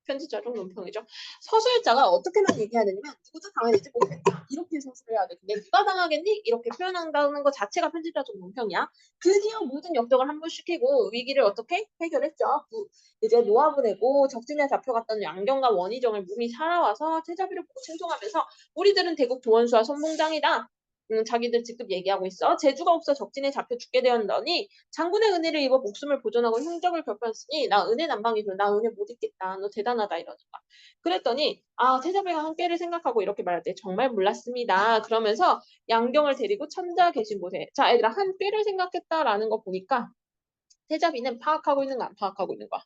Speaker 1: 편집자중 논평이죠. 서술자가 어떻게만 얘기해야 되냐면 누구도 당해낼지 모르겠다. 이렇게 서술을 해야 돼. 근데 누가 당하겠니? 이렇게 표현한다는 것 자체가 편집자중 논평이야. 드디어 모든 역적을 한번시키고 위기를 어떻게 해결했죠. 이제 노하부 내고 적진에 잡혀갔던 양경과 원희정을 몸이 살아와서 태자비를 보고 칭송하면서 우리들은 대국 도원수와 선봉장이다. 자기들 직급 얘기하고 있어. 재주가 없어 적진에 잡혀 죽게 되었더니 장군의 은혜를 입어 목숨을 보존하고 흉적을 겪었으니 나 은혜 난방이죠. 나 은혜 못 잊겠다. 너 대단하다 이러는 거야. 그랬더니 태자배가 한께를 생각하고 이렇게 말할 때 정말 몰랐습니다. 그러면서 양경을 데리고 천자 계신 곳에 자 얘들아 한께를 생각했다라는 거 보니까 태자비는 파악하고 있는 거 안 파악하고 있는 거야.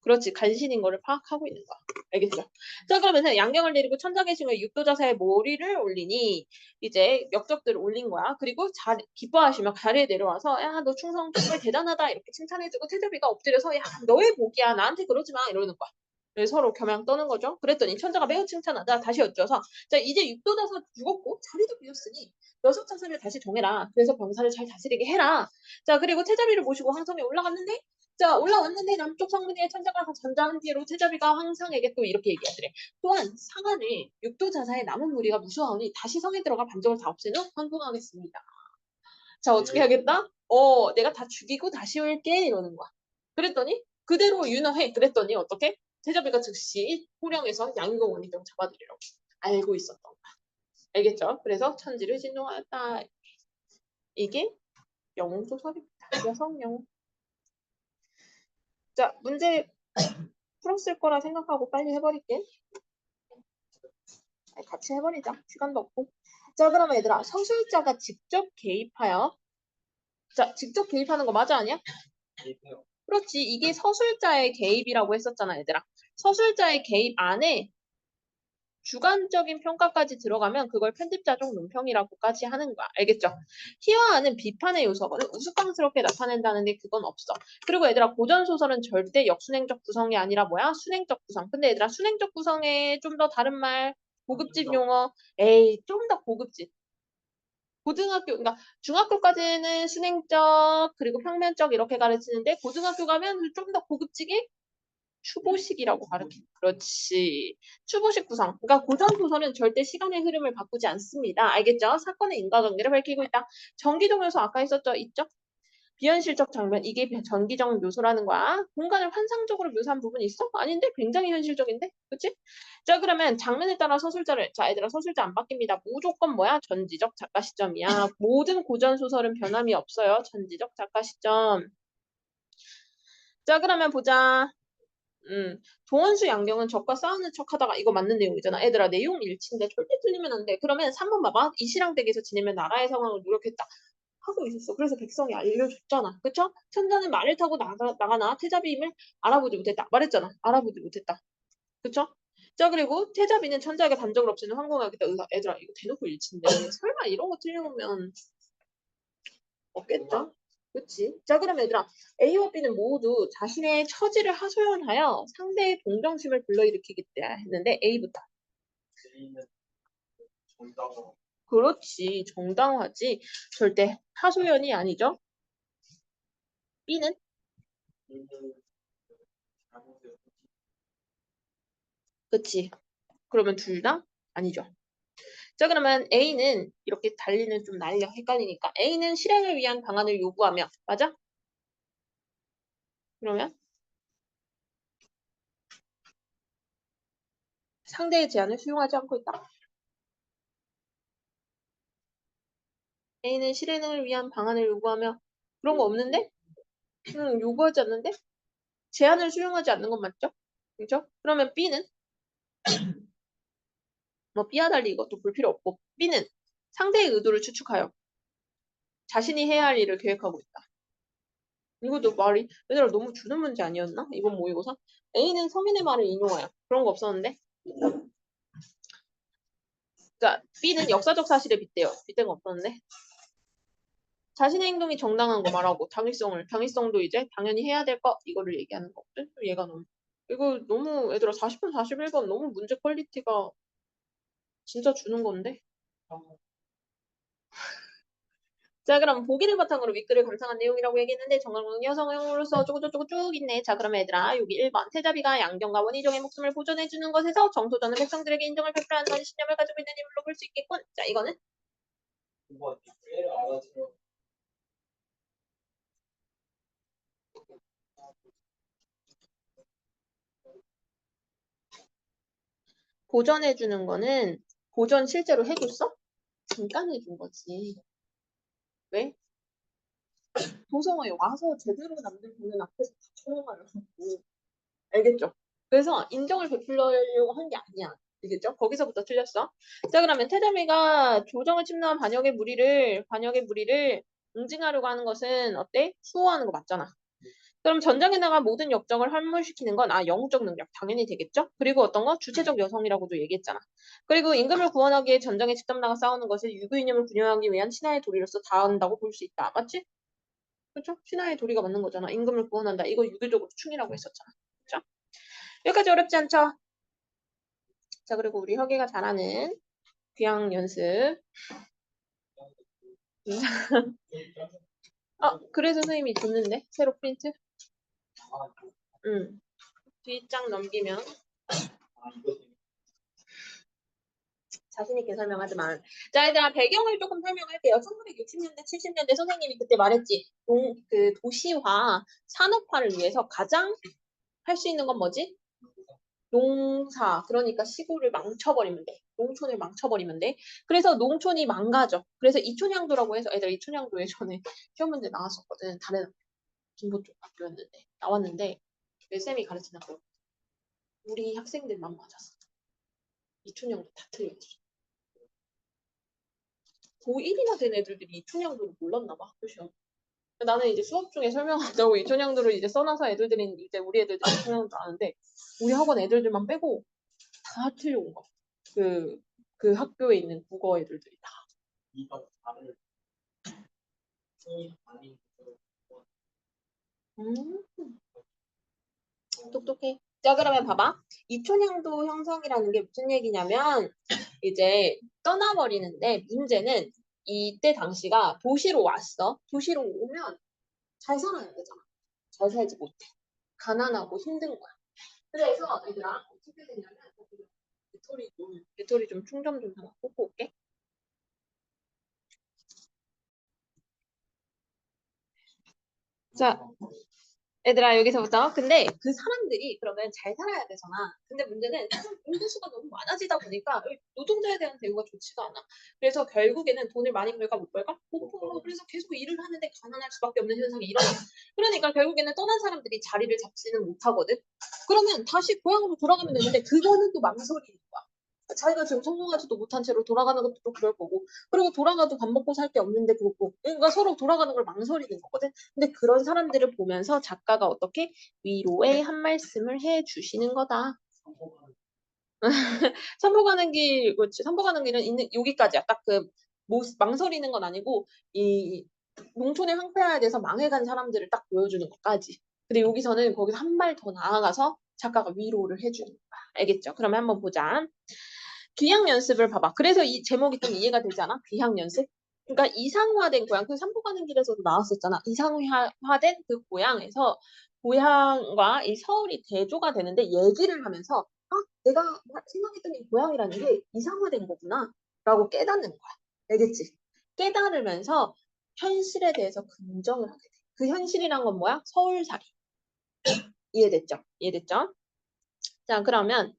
Speaker 1: 그렇지. 간신인 거를 파악하고 있는 거야. 알겠죠? 자, 그러면은 양경을 내리고 천자계심의 육도자사의 모리를 올리니 이제 역적들을 올린 거야. 그리고 기뻐하시며 자리에 내려와서 야, 너 충성 정말 대단하다 이렇게 칭찬해주고 태조비가 엎드려서 야, 너의 복이야. 나한테 그러지 마 이러는 거야. 그래서 서로 겸양 떠는 거죠. 그랬더니 천자가 매우 칭찬하다 다시 여쭈어서 자, 이제 육도자사 죽었고 자리도 비었으니 녀석 자세를 다시 정해라. 그래서 병사를 잘 다스리게 해라. 자, 그리고 태자비를 모시고 황성에 올라갔는데 자, 올라왔는데 남쪽 성문에 천자가 전장한 뒤로 태자비가 황상에게 또 이렇게 얘기하더래. 또한 상안에 육도자사의 남은 무리가 무수하오니 다시 성에 들어가 반적을 다 없앤 후 환궁하겠습니다. 자, 어떻게 하겠다? 내가 다 죽이고 다시 올게 이러는 거야. 그랬더니 그대로 윤허해. 그랬더니 어떻게? 태자비가 즉시 호령에서 양궁 원희정 잡아들이라고 알고 있었던 거야. 알겠죠? 그래서 천지를 진동하였다. 이게 영웅소설입니다. 여성 영웅. 자, 문제 풀었을 거라 생각하고 빨리 해버릴게. 아니, 같이 해버리자. 시간도 없고. 자, 그러면 얘들아, 서술자가 직접 개입하여. 자, 직접 개입하는 거 맞아, 아니야?
Speaker 2: 얘기해요.
Speaker 1: 그렇지. 이게 서술자의 개입이라고 했었잖아, 얘들아. 서술자의 개입 안에 주관적인 평가까지 들어가면 그걸 편집자적 논평이라고까지 하는 거야. 알겠죠? 희화하는 비판의 요소는 우스꽝스럽게 나타낸다는데 그건 없어. 그리고 얘들아 고전소설은 절대 역순행적 구성이 아니라 뭐야? 순행적 구성. 근데 얘들아 순행적 구성에 좀 더 다른 말 고급집 용어 에이 좀 더 고급집. 고등학교 그러니까 중학교까지는 순행적 그리고 평면적 이렇게 가르치는데 고등학교 가면 좀 더 고급지게 추보식이라고 가르쳐. 그렇지. 추보식 구성. 그러니까 고전 소설은 절대 시간의 흐름을 바꾸지 않습니다. 알겠죠? 사건의 인과관계를 밝히고 있다. 전기적 요소 아까 있었죠? 있죠? 비현실적 장면. 이게 전기적 요소라는 거야. 공간을 환상적으로 묘사한 부분이 있어? 아닌데? 굉장히 현실적인데? 그치? 자, 그러면 장면에 따라 서술자를. 자, 얘들아 서술자 안 바뀝니다. 무조건 뭐야? 전지적 작가 시점이야. 모든 고전 소설은 변함이 없어요. 전지적 작가 시점. 자, 그러면 보자. 조원수 양경은 적과 싸우는 척하다가 이거 맞는 내용이잖아. 얘들아 내용 일치인데 절대 틀리면 안 돼. 그러면 3번 봐봐. 이시랑 댁에서 지내면 나라의 상황을 노력했다. 하고 있었어. 그래서 백성이 알려줬잖아. 그쵸? 천자는 말을 타고 나가나 태자비임을 알아보지 못했다. 말했잖아. 알아보지 못했다. 그쵸? 자 그리고 태자비는 천자에게 반적을 없애는 황공하겠다. 얘들아 이거 대놓고 일치인데 설마 이런 거 틀려놓으면 없겠죠? 그치? 자, 그럼 얘들아, A와 B는 모두 자신의 처지를 하소연하여 상대의 동정심을 불러일으키겠다 했는데 A부터.
Speaker 2: A는 정답으로
Speaker 1: 그렇지, 정당하지. 절대 하소연이 아니죠. B는?
Speaker 2: A는 잘못을
Speaker 1: 그치. 그러면 둘 다? 아니죠. 자, 그러면 A는 이렇게 달리는 좀 날려 헷갈리니까 A는 실행을 위한 방안을 요구하며 맞아? 그러면 상대의 제안을 수용하지 않고 있다. A는 실행을 위한 방안을 요구하며 그런 거 없는데? 요구하지 않는데? 제안을 수용하지 않는 건 맞죠? 그죠? 그러면 B는 뭐 B와 달리 이것도 볼 필요 없고 B는 상대의 의도를 추측하여 자신이 해야 할 일을 계획하고 있다. 이것도 말이 얘들아 너무 주는 문제 아니었나? 이번 모의고사? A는 서민의 말을 인용하여 그런 거 없었는데 그러니까 B는 역사적 사실에 빗대요. 빗댄 거 없었는데 자신의 행동이 정당한 거 말하고 당위성도 이제 당연히 해야 될 거 이거를 얘기하는 거거든. 얘가 너무 이거 너무 얘들아 40분 41번 너무 문제 퀄리티가 진짜 주는 건데 자, 그럼 보기를 바탕으로 윗글을 감상한 내용이라고 얘기했는데 정강은 여성으로서 어쩌고저쩌고 쭉 있네. 자, 그러면 얘들아 여기 1번 태자비가 양경과 원희종의 목숨을 보존해주는 것에서 정소전은 백성들에게 인정을 베풀어한다는 신념을 가지고 있는 인물로 볼 수 있겠군. 자, 이거는
Speaker 2: 9번 A를 알아들어
Speaker 1: 보존해주는 거는 보존 실제로 해줬어? 잠깐 해준 거지. 왜? 도성어에 와서 제대로 남들 보는 앞에서 다 처형하려고. 알겠죠? 그래서 인정을 베풀려고 한 게 아니야. 알겠죠? 거기서부터 틀렸어. 자, 그러면 태자미가 조정을 침노한 반역의 무리를 응징하려고 하는 것은 어때? 수호하는 거 맞잖아. 그럼 전장에 나간 모든 역정을 환물시키는 건 영적 능력 당연히 되겠죠? 그리고 어떤 거? 주체적 여성이라고도 얘기했잖아. 그리고 임금을 구원하기에 전장에 직접 나가 싸우는 것을 유교이념을 군용하기 위한 신하의 도리로서 다한다고 볼 수 있다. 맞지? 그렇죠? 신하의 도리가 맞는 거잖아. 임금을 구원한다. 이거 유교적으로 충이라고 했었잖아. 그렇죠? 여기까지 어렵지 않죠? 자, 그리고 우리 혁이가 잘하는 귀향 연습. 그래서 선생님이 줬는데? 새로 프린트? 응. 뒷장 넘기면 자신있게 설명하지만. 자, 얘들아, 배경을 조금 설명할게요. 1960년대, 70년대 선생님이 그때 말했지. 도시화, 산업화를 위해서 가장 할 수 있는 건 뭐지? 농사. 그러니까 시골을 망쳐버리면 돼. 농촌을 망쳐버리면 돼. 그래서 농촌이 망가져. 그래서 이촌양도라고 해서 애들 이촌양도 예전에 시험 문제 나왔었거든. 다른 김포 쪽 학교였는데. 나왔는데, 쌤이 가르치는 거. 우리 학생들만 맞았어. 이촌양도 다 틀렸어. 고1이나 된 애들이 이촌양도를 몰랐나 봐, 학교 시험. 나는 이제 수업 중에 설명한다고 이촌양도를 이제 써놔서 애들이 이제 우리 애들이 이촌양도 아는데 우리 학원 애들만 빼고 다 틀려온 거. 그 학교에 있는 국어 애들들이 다.
Speaker 2: 이거 다를 아닌
Speaker 1: 음, 똑똑해. 자, 그러면 봐봐. 이촌양도 형성이라는 게 무슨 얘기냐면 이제 떠나버리는데 문제는 이때 당시가 도시로 왔어. 도시로 오면 잘 살아야 되잖아. 잘 살지 못해. 가난하고 힘든 거야. 그래서 얘들아 어떻게 되냐면 배터리 좀 충전 좀 하나 꽂고 올게. 자, 얘들아 여기서부터 근데 그 사람들이 그러면 잘 살아야 되잖아. 근데 문제는 인구수가 너무 많아지다 보니까 노동자에 대한 대우가 좋지가 않아. 그래서 결국에는 돈을 많이 벌까 못 벌까? 못 벌어. 그래서 계속 일을 하는데 가난할 수밖에 없는 현상이 일어나. 그러니까 결국에는 떠난 사람들이 자리를 잡지는 못하거든. 그러면 다시 고향으로 돌아가면 되는데 그거는 또 망설이는 거야. 자기가 지금 성공하지도 못한 채로 돌아가는 것도 또 그럴 거고 그리고 돌아가도 밥 먹고 살 게 없는데 그렇고 그러니까 서로 돌아가는 걸 망설이는 거거든. 근데 그런 사람들을 보면서 작가가 어떻게 위로의 한 말씀을 해 주시는 거다. 선포가는 길, 그렇지. 선포가는 길은 있는 여기까지야. 딱 망설이는 건 아니고 이 농촌에 황폐화에 대해서 망해간 사람들을 딱 보여주는 것까지. 근데 여기서는 거기서 한 발 더 나아가서 작가가 위로를 해주는 거야. 알겠죠? 그러면 한번 보자. 귀향 연습을 봐봐. 그래서 이 제목이 좀 이해가 되지 않아? 귀향 연습? 그러니까 이상화된 고향, 그 삼포가는 길에서도 나왔었잖아. 이상화된 그 고향에서 고향과 이 서울이 대조가 되는데 얘기를 하면서 내가 생각했던 이 고향이라는 게 이상화된 거구나 라고 깨닫는 거야. 알겠지? 깨달으면서 현실에 대해서 긍정을 하게 돼. 그 현실이란 건 뭐야? 서울살이. 이해됐죠? 이해됐죠? 자, 그러면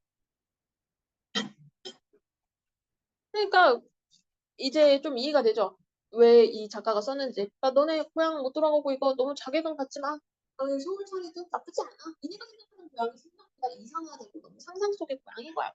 Speaker 1: 그러니까 이제 좀 이해가 되죠? 왜 이 작가가 썼는지. 그러니까 너네 고향 못 돌아가고 이거 너무 자괴감 갖지 마. 너네 서울 살이도 나쁘지 않아. 니네가 생각하는 고향이 생각보다 이상하고 너무 상상 속의 고향인 거야.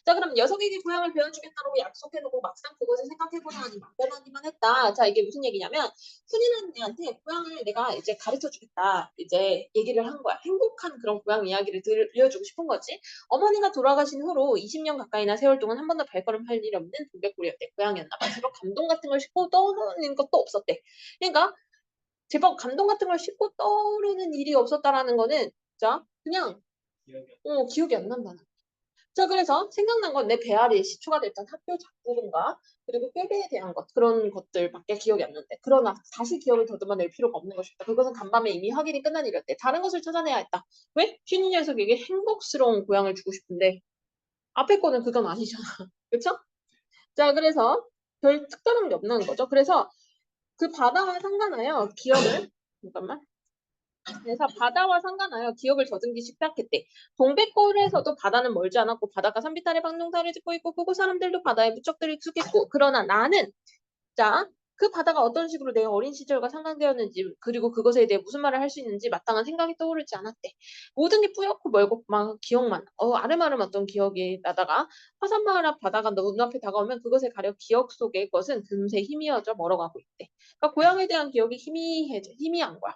Speaker 1: 자, 그럼 녀석에게 고향을 배워주겠다고 약속해놓고 막상 그것을 생각해보자 하니 막연하기만 했다. 자, 이게 무슨 얘기냐면 순이라는 애한테 고향을 내가 이제 가르쳐주겠다. 이제 얘기를 한 거야. 행복한 그런 고향 이야기를 들려주고 싶은 거지. 어머니가 돌아가신 후로 20년 가까이나 세월 동안 한 번도 발걸음 할 일이 없는 동백골이었대. 고향이었나 봐. 서로 감동 같은 걸 싣고 떠오르는 것도 없었대. 그러니까 제법 감동 같은 걸 싣고 떠오르는 일이 없었다라는 거는 자 그냥 기억이 안 난다는 거야. 자, 그래서 생각난 건 내 배알이 시초가 됐던 학교 작부분과 그리고 꾀배에 대한 것 그런 것들밖에 기억이 안 나는데 그러나 다시 기억을 더듬어낼 필요가 없는 것이었다. 그것은 간밤에 이미 확인이 끝난 일이었대. 다른 것을 찾아내야 했다. 왜? 휘니 녀석에게 행복스러운 고향을 주고 싶은데 앞에 거는 그건 아니잖아. 그렇죠? 자, 그래서 별 특별한 게 없는 거죠. 그래서 그 바다와 상관하여 기억을 잠깐만. 그래서 바다와 상관하여 기억을 더듬기 시작했대. 동백골에서도 바다는 멀지 않았고 바닷가 산비탈에 방농사를 짓고 있고 그곳 사람들도 바다에 무척들이 익숙했고 그러나 나는 자, 그 바다가 어떤 식으로 내 어린 시절과 상관되었는지 그리고 그것에 대해 무슨 말을 할 수 있는지 마땅한 생각이 떠오르지 않았대. 모든 게 뿌옇고 멀고 막 기억만 아름아름 어떤 기억이 나다가 화산마을 앞 바다가 눈앞에 다가오면 그것에 가려 기억 속의 것은 금세 희미어져 멀어가고 있대. 그러니까 고향에 대한 기억이 희미한 거야.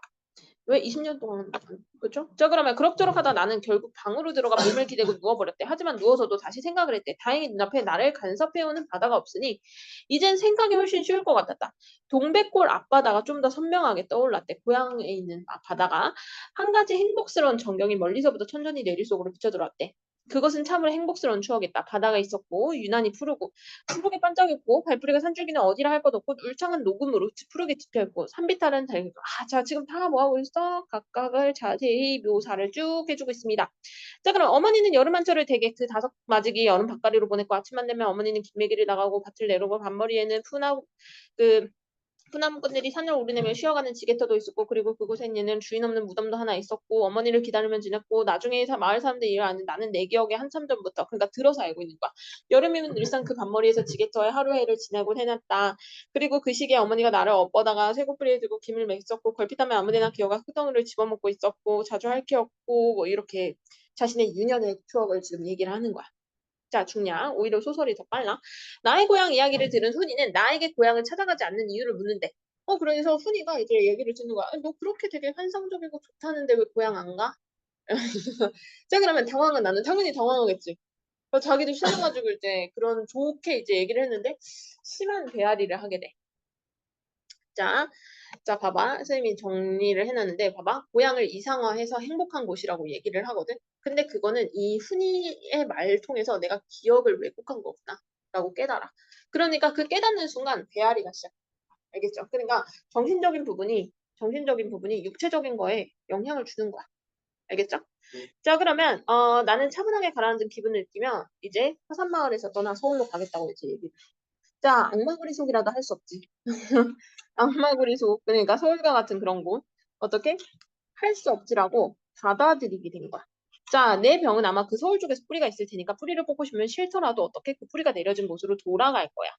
Speaker 1: 왜 20년 동안 그렇죠? 자 그러면 그럭저럭 하다 나는 결국 방으로 들어가 몸을 기대고 누워버렸대. 하지만 누워서도 다시 생각을 했대. 다행히 눈앞에 나를 간섭해오는 바다가 없으니 이젠 생각이 훨씬 쉬울 것 같았다. 동백골 앞바다가 좀 더 선명하게 떠올랐대. 고향에 있는 바다가 한 가지 행복스러운 전경이 멀리서부터 천천히 내릴 속으로 비쳐들어왔대. 그것은 참으로 행복스러운 추억이었다. 바다가 있었고 유난히 푸르고 푸르게 반짝였고 발뿌리가 산줄기는 어디라 할 것 없고 울창한 녹음으로 푸르게 짙어있고 산비탈은 달고 자 지금 다 뭐하고 있어? 각각을 자세히 묘사를 쭉 해주고 있습니다. 자 그럼 어머니는 여름 한철을 대개 그 다섯 마지기 여름 밭가리로 보냈고 아침만 되면 어머니는 김매기를 나가고 밭을 내려고 밤머리에는 그 푸나무꾼들이 산을 오르내며 쉬어가는 지게터도 있었고 그리고 그곳에는 주인 없는 무덤도 하나 있었고 어머니를 기다리면 지냈고 나중에 마을 사람들이 일을 아는 나는 내 기억에 한참 전부터 그러니까 들어서 알고 있는 거야. 여름이면 늘상 그 밤머리에서 지게터에 하루해를 지내곤 해놨다. 그리고 그 시기에 어머니가 나를 업어다가 쇠고프리에 들고 김을 맸었고 걸핏하면 아무데나 기어가 흙덩이를 집어먹고 있었고 자주 할퀴었고 뭐 이렇게 자신의 유년의 추억을 지금 얘기를 하는 거야. 자, 중량. 오히려 소설이 더 빨라. 나의 고향 이야기를 들은 훈이는 나에게 고향을 찾아가지 않는 이유를 묻는데. 그래서 훈이가 이제 얘기를 듣는 거야. 너 그렇게 되게 환상적이고 좋다는데 왜 고향 안 가? 자, 그러면 당황은 나는 당연히 당황하겠지. 자기도 싫어가지고 이제 그런 좋게 이제 얘기를 했는데 심한 배앓이를 하게 돼. 자, 봐봐. 선생님이 정리를 해놨는데, 봐봐. 고향을 이상화해서 행복한 곳이라고 얘기를 하거든. 근데 그거는 이 훈이의 말을 통해서 내가 기억을 왜곡한 거구나. 라고 깨달아. 그러니까 그 깨닫는 순간 배앓이가 시작. 알겠죠? 그러니까 정신적인 부분이 육체적인 거에 영향을 주는 거야. 알겠죠? 자, 그러면, 나는 차분하게 가라앉은 기분을 느끼며, 이제 화산마을에서 떠나 서울로 가겠다고 이제 얘기를 해. 자, 악마구리 속이라도 할 수 없지. 악마구리 속, 그러니까 서울과 같은 그런 곳. 어떻게? 할 수 없지라고 받아들이게 된 거야. 자, 내 병은 아마 그 서울 쪽에서 뿌리가 있을 테니까 뿌리를 뽑고 싶으면 싫더라도 어떻게 그 뿌리가 내려진 곳으로 돌아갈 거야.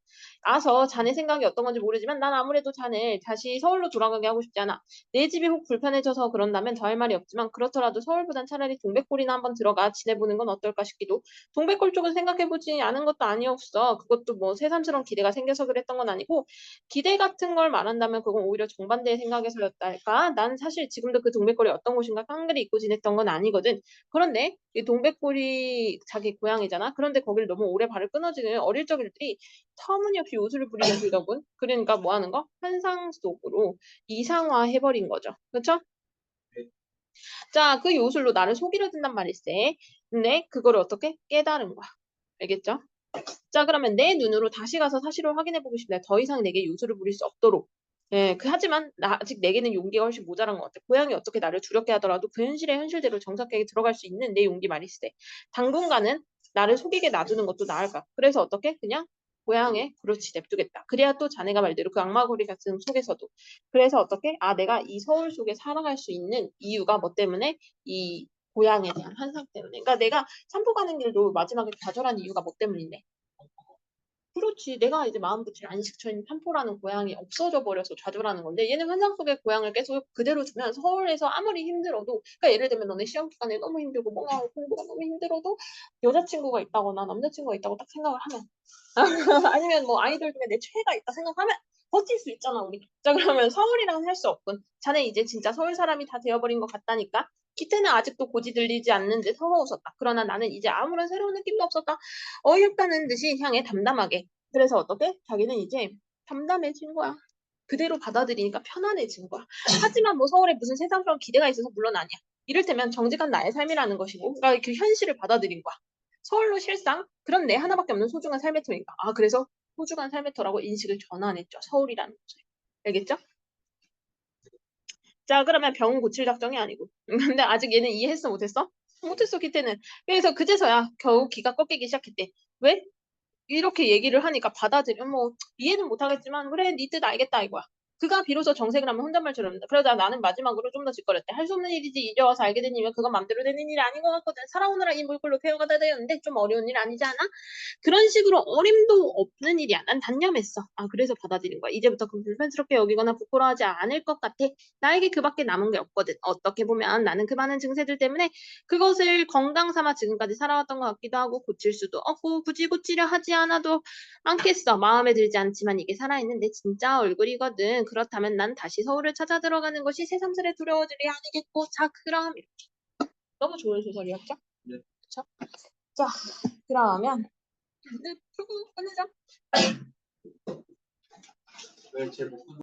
Speaker 1: 아서 자네 생각이 어떤 건지 모르지만 난 아무래도 자네 다시 서울로 돌아가게 하고 싶지 않아. 내 집이 혹 불편해져서 그런다면 더 할 말이 없지만 그렇더라도 서울보단 차라리 동백골이나 한번 들어가 지내보는 건 어떨까 싶기도. 동백골 쪽은 생각해보지 않은 것도 아니었어. 그것도 뭐 새삼스러운 기대가 생겨서 그랬던 건 아니고 기대 같은 걸 말한다면 그건 오히려 정반대의 생각에서였달까? 난 사실 지금도 그 동백골이 어떤 곳인가 깡그리 잊고 지냈던 건 아니거든. 그런데 이 동백골이 자기 고향이잖아. 그런데 거기를 너무 오래 발을 끊어지는 어릴 적 일들이 터무니없이 요술을 부리게 들더군. 그러니까 뭐 하는 거? 환상 속으로 이상화해버린 거죠. 그렇죠? 자, 그 요술로 나를 속이려 든단 말일세. 근데 그거를 어떻게? 깨달은 거야. 알겠죠? 자, 그러면 내 눈으로 다시 가서 사실을 확인해보고 싶네. 더 이상 내게 요술을 부릴 수 없도록. 예, 하지만 아직 내게는 용기가 훨씬 모자란 것 같아. 고향이 어떻게 나를 두렵게 하더라도 그 현실의 현실대로 정착하게 들어갈 수 있는 내 용기 말일세. 당분간은 나를 속이게 놔두는 것도 나을까. 그래서 어떻게? 그냥 고향에 그렇지 냅두겠다. 그래야 또 자네가 말대로 그 악마고리 같은 속에서도. 그래서 어떻게? 내가 이 서울 속에 살아갈 수 있는 이유가 뭐 때문에? 이 고향에 대한 환상 때문에. 그러니까 내가 산보 가는 길도 마지막에 좌절한 이유가 뭐 때문인데? 그렇지. 내가 이제 마음 붙일 안식처인 판포라는 고향이 없어져 버려서 좌절하는 건데 얘는 환상 속의 고향을 계속 그대로 두면 서울에서 아무리 힘들어도 그러니까 예를 들면 너네 시험 기간에 너무 힘들고 뭔가 공부가 너무 힘들어도 여자친구가 있다거나 남자친구가 있다고 딱 생각을 하면 아니면 뭐 아이돌 중에 내 최애가 있다 생각하면 버틸 수 있잖아 우리. 자 그러면 서울이랑은 할 수 없군. 자네 이제 진짜 서울 사람이 다 되어버린 것 같다니까. 기태는 아직도 고지 들리지 않는데 서러웠었다. 그러나 나는 이제 아무런 새로운 느낌도 없었다. 어이없다는 듯이 향해 담담하게. 그래서 어떻게? 자기는 이제 담담해진 거야. 그대로 받아들이니까 편안해진 거야. 하지만 뭐 서울에 무슨 세상스러운 기대가 있어서 물론 아니야. 이를테면 정직한 나의 삶이라는 것이고, 그러니까 그 현실을 받아들인 거야. 서울로 실상 그런 내 하나밖에 없는 소중한 삶의 터니까. 그래서 소중한 삶의 터라고 인식을 전환했죠. 서울이라는 곳에. 알겠죠? 자, 그러면 병은 고칠 작정이 아니고. 근데 아직 얘는 이해했어, 못했어? 못했어, 기태는. 그래서 그제서야 겨우 기가 꺾이기 시작했대. 왜? 이렇게 얘기를 하니까 받아들여 뭐 이해는 못하겠지만 그래 네 뜻 알겠다 이거야. 그가 비로소 정색을 하면 혼잣말처럼 그러다 나는 마지막으로 좀 더 짓거렸대. 할 수 없는 일이지 이제 와서 알게 된 일이면 그건 맘대로 되는 일이 아닌 것 같거든. 살아오느라 이 물꼴로 배워가다 되었는데 좀 어려운 일 아니지 않아? 그런 식으로 어림도 없는 일이야. 난 단념했어. 그래서 받아들인 거야. 이제부터 그 불편스럽게 여기거나 부끄러워하지 않을 것 같아. 나에게 그밖에 남은 게 없거든. 어떻게 보면 나는 그 많은 증세들 때문에 그것을 건강 삼아 지금까지 살아왔던 것 같기도 하고 고칠 수도 없고 굳이 고치려 하지 않아도 않겠어. 마음에 들지 않지만 이게 살아있는 내 진짜 얼굴이거든. 만약에는 그렇다면 난 다시 서울을 찾아 들어가는 것이 새삼스레 두려워질 일이 아니겠고. 자, 그럼 이렇게. 너무 좋은 소설이었죠?
Speaker 2: 네.
Speaker 1: 그쵸? 자, 그러면 네, 풀고 끝내자.
Speaker 2: 왜제 목숨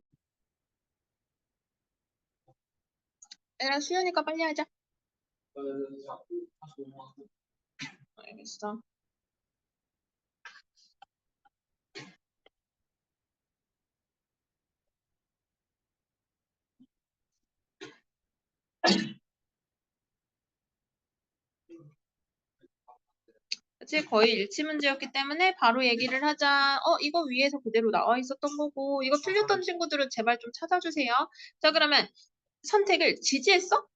Speaker 1: 에라 수연이니까 빨리 하자.
Speaker 2: 자꾸 다시 넘어가고
Speaker 1: 알겠어. 그치, 거의 일치 문제였기 때문에 바로 얘기를 하자. 이거 위에서 그대로 나와 있었던 거고, 이거 틀렸던 친구들은 제발 좀 찾아주세요. 자, 그러면 선택을 지지했어?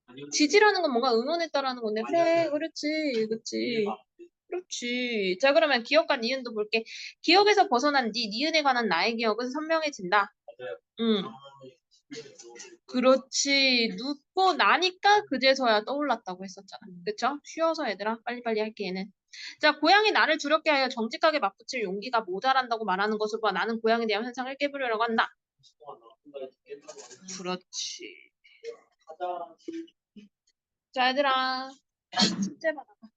Speaker 2: 아니요.
Speaker 1: 지지라는 건 뭔가 응원했다라는 건데, 그래, 그렇지, 그렇지.
Speaker 2: 이해가 안 돼.
Speaker 1: 그렇지. 자, 그러면 기억과 니은도 볼게. 기억에서 벗어난 니은에 관한 나의 기억은 선명해진다.
Speaker 2: 맞아요.
Speaker 1: 응.
Speaker 2: 상황이 신경이 들어오고
Speaker 1: 그렇지. 눕고 나니까 그제서야 떠올랐다고 했었잖아. 그쵸? 쉬워서 얘들아. 빨리빨리 할게, 얘는. 자, 고양이 나를 두렵게 하여 정직하게 맞붙일 용기가 모자란다고 말하는 것을 봐. 나는 고양이에 대한 현상을 깨부리려고 한다.
Speaker 2: 동안 나쁜 깬다고 하는
Speaker 1: 그렇지.
Speaker 2: 가장
Speaker 1: 자, 얘들아. 숙제 받아봐.